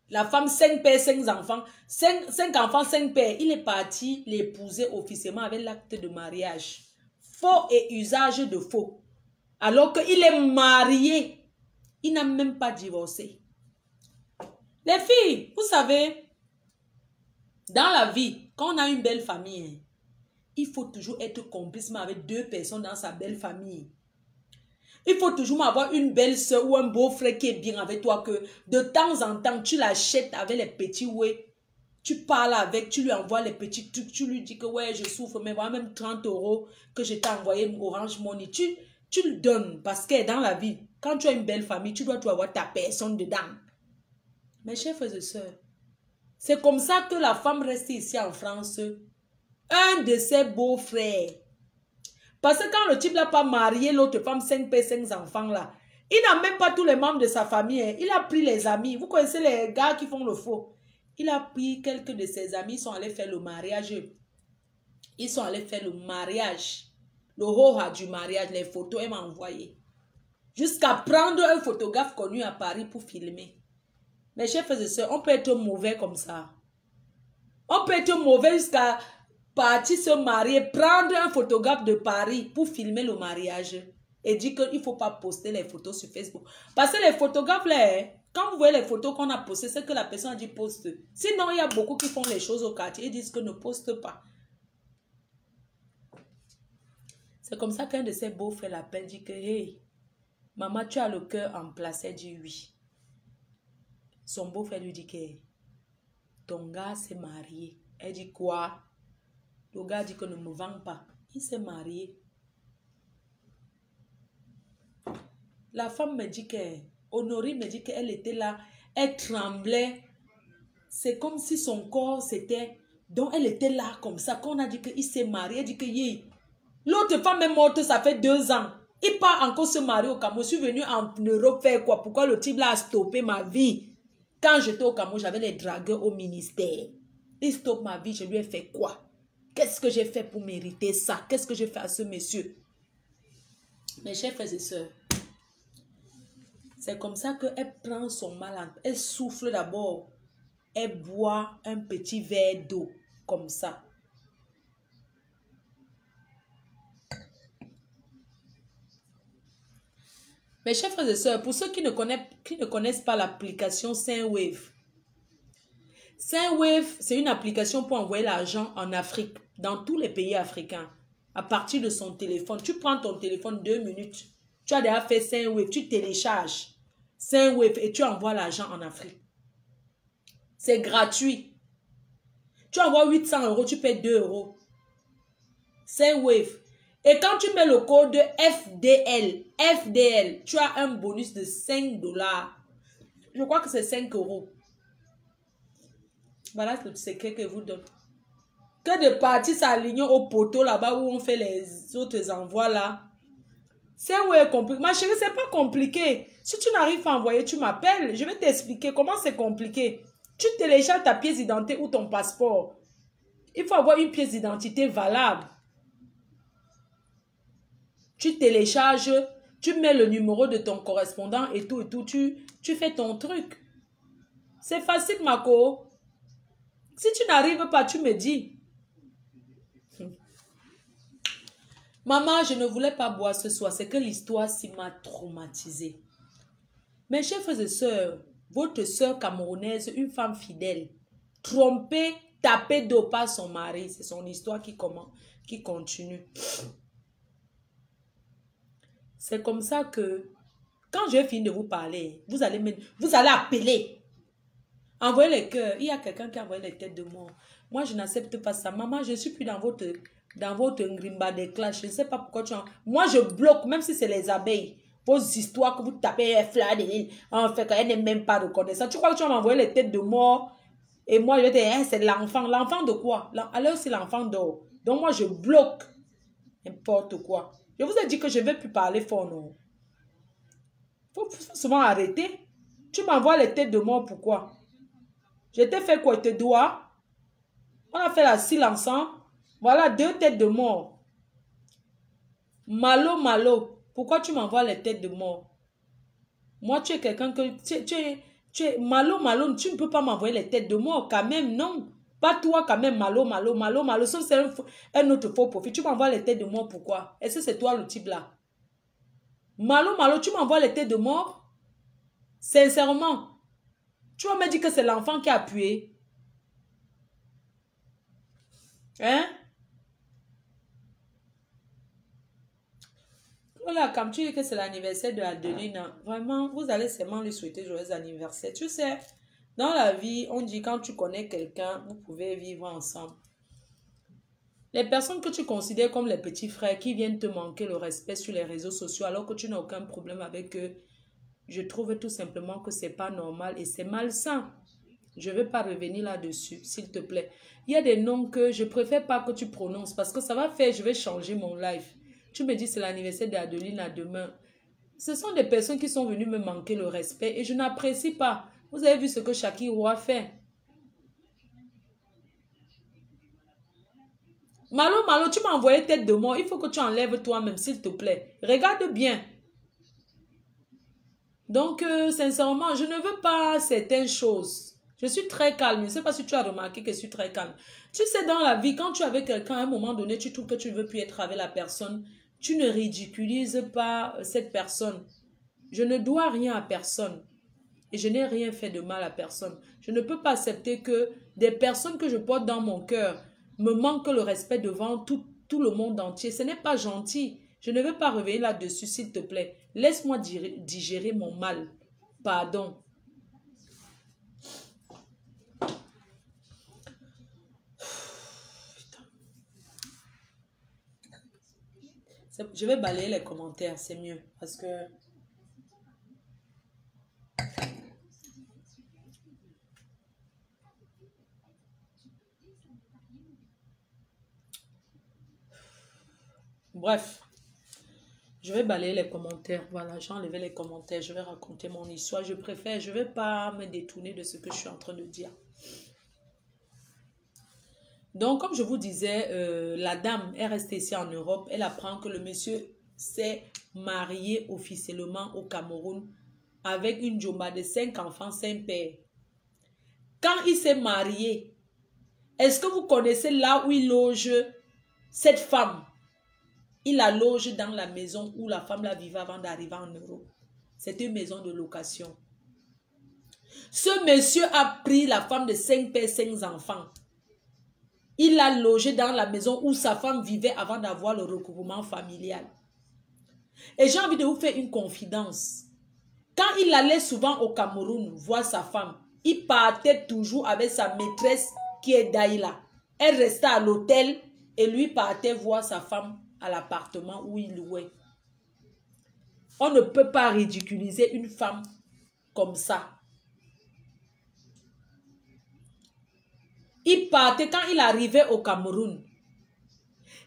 [SPEAKER 1] La femme, 5 pères, 5 enfants. 5 enfants, 5 pères. Il est parti l'épouser officiellement avec l'acte de mariage. Faux et usage de faux. Alors qu'il est marié. Il n'a même pas divorcé. Les filles, vous savez, dans la vie, quand on a une belle famille, il faut toujours être complice avec 2 personnes dans sa belle famille. Il faut toujours avoir une belle soeur ou un beau frère qui est bien avec toi, que de temps en temps, tu l'achètes avec les petits ouais. Tu parles avec, tu lui envoies les petits trucs, tu lui dis que ouais, je souffre, mais voilà même 30 € que je t'ai envoyé Orange Money. Tu le donnes parce que dans la vie, quand tu as une belle famille, tu dois avoir ta personne dedans. Mes chers frères et sœurs, c'est comme ça que la femme reste ici en France. Un de ses beaux-frères. Parce que quand le type n'a pas marié l'autre femme, 5 pères, 5 enfants là, il n'a même pas tous les membres de sa famille. Hein. Il a pris les amis. Vous connaissez les gars qui font le faux. Il a pris quelques de ses amis, ils sont allés faire le mariage. Ils sont allés faire le mariage. Le hoha du mariage, les photos, elle m'a envoyé. Jusqu'à prendre un photographe connu à Paris pour filmer. Mes chers frères et sœurs, on peut être mauvais comme ça. On peut être mauvais jusqu'à partir se marier, prendre un photographe de Paris pour filmer le mariage et dire qu'il ne faut pas poster les photos sur Facebook. Parce que les photographes, là, quand vous voyez les photos qu'on a postées, c'est que la personne a dit poste. Sinon, il y a beaucoup qui font les choses au quartier et disent que ne poste pas. C'est comme ça qu'un de ses beaux-frères l'appelle, dit que hey, maman, tu as le cœur en place. Elle dit oui. Son beau-frère lui dit que ton gars s'est marié. Elle dit quoi? Le gars dit que ne me vends pas. Il s'est marié. La femme me dit que, Honorine me dit qu'elle était là. Elle tremblait. C'est comme si son corps c'était... Donc elle était là comme ça. Quand on a dit qu'il s'est marié, elle dit que l'autre femme est morte, ça fait 2 ans. Il part encore se marier au Cameroun. Je suis venue en Europe faire quoi? Pourquoi le type là a stoppé ma vie? Quand j'étais au Cameroun, j'avais les dragueurs au ministère. Il stoppe ma vie, je lui ai fait quoi? Qu'est-ce que j'ai fait pour mériter ça? Qu'est-ce que j'ai fait à ce monsieur? Mes chers frères et sœurs, c'est comme ça qu'elle prend son mal. Elle souffle d'abord. Elle boit un petit verre d'eau. Comme ça. Mes chers frères et sœurs, pour ceux qui ne connaissent pas l'application Sendwave, Sendwave, c'est une application pour envoyer l'argent en Afrique, dans tous les pays africains, à partir de son téléphone. Tu prends ton téléphone 2 minutes. Tu as déjà fait Sendwave, tu télécharges Sendwave et tu envoies l'argent en Afrique. C'est gratuit. Tu envoies 800 €, tu payes 2 €. Sendwave. Et quand tu mets le code FDL, tu as un bonus de 5 $. Je crois que c'est 5 €. Voilà le secret que je vous donne. Que de partir s'aligner au poteau là-bas où on fait les autres envois là. C'est où est compliqué. Ma chérie, c'est pas compliqué. Si tu n'arrives pas à envoyer, tu m'appelles. Je vais t'expliquer comment c'est compliqué. Tu télécharges ta pièce d'identité ou ton passeport. Il faut avoir une pièce d'identité valable. Tu télécharges, tu mets le numéro de ton correspondant et tout, tu fais ton truc. C'est facile, Mako. Si tu n'arrives pas, tu me dis. Maman, je ne voulais pas boire ce soir. C'est que l'histoire s'y m'a traumatisée. Mes chers frères et sœurs, votre sœur camerounaise, une femme fidèle, trompée, tapée d'eau par son mari. C'est son histoire qui continue. C'est comme ça que, quand je finis de vous parler, vous allez appeler. Envoyez les cœurs. Il y a quelqu'un qui a envoyé les têtes de mort. Moi, je n'accepte pas ça. Maman, je ne suis plus dans votre ngrimba de clash. Je ne sais pas pourquoi tu en... Moi, je bloque, même si c'est les abeilles. Vos histoires que vous tapez, fleur de l'île. En fait, elle n'est même pas reconnaissante. Tu crois que tu vas m'envoyer les têtes de mort? Et moi, je vais te dire, c'est l'enfant. L'enfant de quoi? Alors, c'est l'enfant d'or. Donc, moi, je bloque. N'importe quoi. Je vous ai dit que je ne vais plus parler fort, non? Il faut souvent arrêter. Tu m'envoies les têtes de mort, pourquoi? Je t'ai fait quoi? Tes doigts? On a fait la cile ensemble. Voilà 2 têtes de mort. Malo. Pourquoi tu m'envoies les têtes de mort? Moi, tu es quelqu'un que... Tu es malo. Tu ne peux pas m'envoyer les têtes de mort quand même, non. Pas toi quand même, malo. Sauf c'est un autre faux profil. Tu m'envoies les têtes de mort, pourquoi? Est-ce que c'est toi le type là? Malo, tu m'envoies les têtes de mort? Sincèrement. Tu vas me dire que c'est l'enfant qui a appuyé. Hein? Voilà, comme tu dis que c'est l'anniversaire de Adeline, vraiment, vous allez seulement lui souhaiter joyeux anniversaire. Tu sais, dans la vie, on dit quand tu connais quelqu'un, vous pouvez vivre ensemble. Les personnes que tu considères comme les petits frères qui viennent te manquer le respect sur les réseaux sociaux alors que tu n'as aucun problème avec eux, je trouve tout simplement que c'est pas normal et c'est malsain. Je ne vais pas revenir là-dessus, s'il te plaît. Il y a des noms que je préfère pas que tu prononces parce que ça va faire, je vais changer mon life. Tu me dis c'est l'anniversaire d'Adeline à demain. Ce sont des personnes qui sont venues me manquer le respect et je n'apprécie pas. Vous avez vu ce que Shakira a fait. Malo, tu m'as envoyé tête de mort. Il faut que tu enlèves toi-même, s'il te plaît. Regarde bien. Donc, sincèrement, je ne veux pas certaines choses. Je suis très calme. Je ne sais pas si tu as remarqué que je suis très calme. Tu sais, dans la vie, quand tu es avec quelqu'un, à un moment donné, tu trouves que tu ne veux plus être avec la personne. Tu ne ridiculises pas cette personne. Je ne dois rien à personne. Et je n'ai rien fait de mal à personne. Je ne peux pas accepter que des personnes que je porte dans mon cœur me manquent le respect devant tout le monde entier. Ce n'est pas gentil. Je ne veux pas revenir là-dessus, s'il te plaît. Laisse-moi digérer mon mal. Pardon. Je vais balayer les commentaires, c'est mieux. Parce que... Bref. Je vais balayer les commentaires. Voilà, j'ai enlevé les commentaires. Je vais raconter mon histoire. Je préfère, je ne vais pas me détourner de ce que je suis en train de dire. Donc, comme je vous disais, la dame est restée ici en Europe. Elle apprend que le monsieur s'est marié officiellement au Cameroun avec une Jomba de 5 enfants, 5 pères. Quand il s'est marié, est-ce que vous connaissez là où il loge cette femme? Il la loge dans la maison où la femme la vivait avant d'arriver en Europe. C'était une maison de location. Ce monsieur a pris la femme de 5 pères, 5 enfants. Il l'a logée dans la maison où sa femme vivait avant d'avoir le recouvrement familial. Et j'ai envie de vous faire une confidence. Quand il allait souvent au Cameroun voir sa femme, il partait toujours avec sa maîtresse qui est Daïla. Elle restait à l'hôtel et lui partait voir sa femme à l'appartement où il louait. On ne peut pas ridiculiser une femme comme ça. Il partait, quand il arrivait au Cameroun,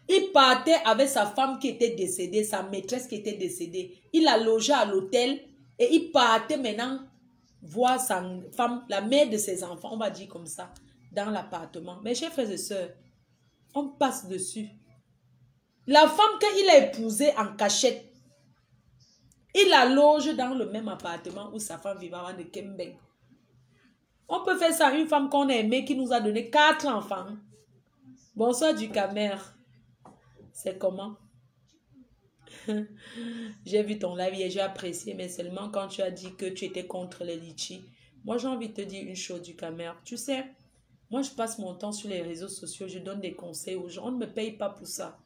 [SPEAKER 1] il partait avec sa femme qui était décédée, sa maîtresse qui était décédée. Il la logeait à l'hôtel et il partait maintenant voir sa femme, la mère de ses enfants, on va dire comme ça, dans l'appartement. Mes chers frères et sœurs, on passe dessus. La femme qu'il a épousée en cachette, il la loge dans le même appartement où sa femme vivait avant de Kembeng. On peut faire ça à une femme qu'on a aimée qui nous a donné 4 enfants. Bonsoir du Camer. C'est comment? J'ai vu ton live et j'ai apprécié, mais seulement quand tu as dit que tu étais contre les litchis. Moi, j'ai envie de te dire une chose du Camer. Tu sais, moi, je passe mon temps sur les réseaux sociaux, je donne des conseils aux gens. On ne me paye pas pour ça.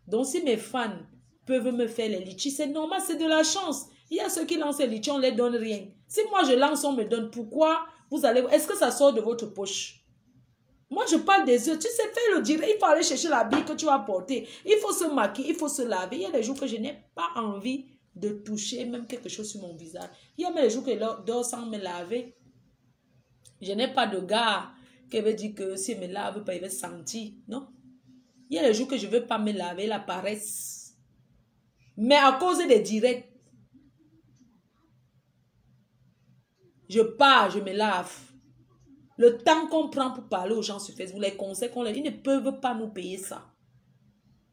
[SPEAKER 1] Donc, si mes fans peuvent me faire les litchis, c'est normal, c'est de la chance. Il y a ceux qui lancent les litchis, on ne les donne rien. Si moi, je lance, on me donne. Pourquoi vous allez... Est-ce que ça sort de votre poche? Moi, je parle des œufs. Tu sais, fais le direct. Il faut aller chercher la bille que tu vas porter. Il faut se maquiller, il faut se laver. Il y a des jours que je n'ai pas envie de toucher même quelque chose sur mon visage. Il y a même des jours que je dors sans me laver. Je n'ai pas de gars qui veut dire que si je me lave, il va sentir. Non. Il y a des jours que je ne veux pas me laver, la paresse. Mais à cause des directs, je pars, je me lave. Le temps qu'on prend pour parler aux gens sur Facebook, les conseils qu'on leur dit, ils ne peuvent pas nous payer ça.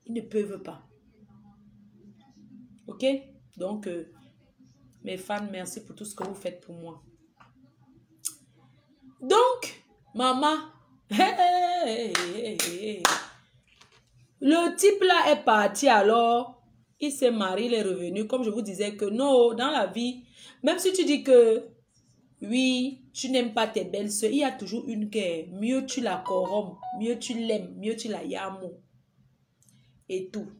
[SPEAKER 1] Ils ne peuvent pas. Ok? Donc, mes fans, merci pour tout ce que vous faites pour moi. Donc, maman, le type là est parti alors, il s'est marié, il est revenu. Comme je vous disais que non, dans la vie, même si tu dis que oui, tu n'aimes pas tes belles-sœurs, il y a toujours une qui est mieux tu la corrompes, mieux tu l'aimes, mieux tu la yamo. Et tout.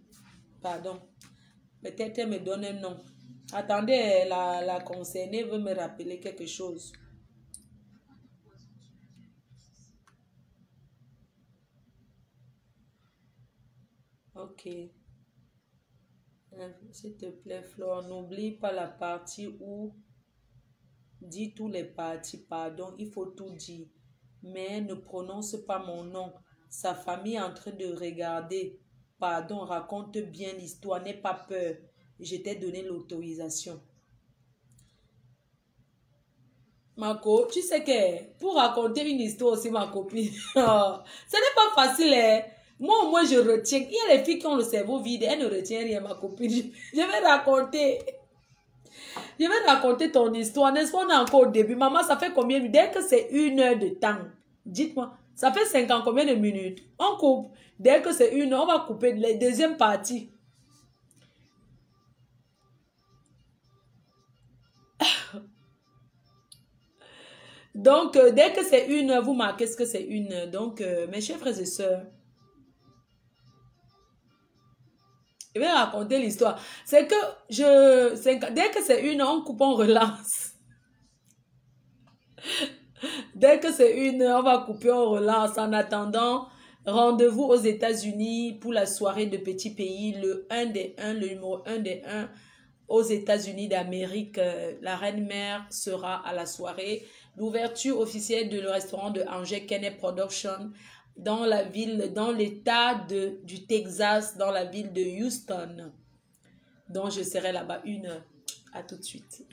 [SPEAKER 1] Pardon. Peut-être elle me donne un nom. Attendez, la concernée veut me rappeler quelque chose. Ok. S'il te plaît, Flore, n'oublie pas la partie où dis tous les parties, pardon, il faut tout dire. Mais ne prononce pas mon nom. Sa famille est en train de regarder. Pardon, raconte bien l'histoire, n'aie pas peur. Je t'ai donné l'autorisation. Marco, tu sais que pour raconter une histoire aussi, ma copine, ce n'est pas facile. Hein? Moi, au moins, je retiens. Il y a les filles qui ont le cerveau vide, elles ne retiennent rien, ma copine. Je vais raconter. Je vais raconter ton histoire. N'est-ce pas, on est encore au début. Maman, ça fait combien de minutes? Dès que c'est 1 heure de temps, dites-moi, ça fait 50 combien de minutes? On coupe. Dès que c'est 1 heure, on va couper la deuxième partie. Donc, dès que c'est 1 heure, vous marquez ce que c'est 1 heure. Donc, mes chers frères et sœurs, je vais raconter l'histoire. C'est que dès que c'est 1 heure, on coupe, on relance. Dès que c'est 1 heure, on va couper, on relance. En attendant, rendez-vous aux États-Unis pour la soirée de Petit Pays, le 1 des 1, le numéro 1 des 1 aux États-Unis d'Amérique. La reine-mère sera à la soirée. L'ouverture officielle de le restaurant de Angers Kenneth Production dans la ville, dans l'état du Texas, dans la ville de Houston. Donc, je serai là-bas 1 heure. À tout de suite.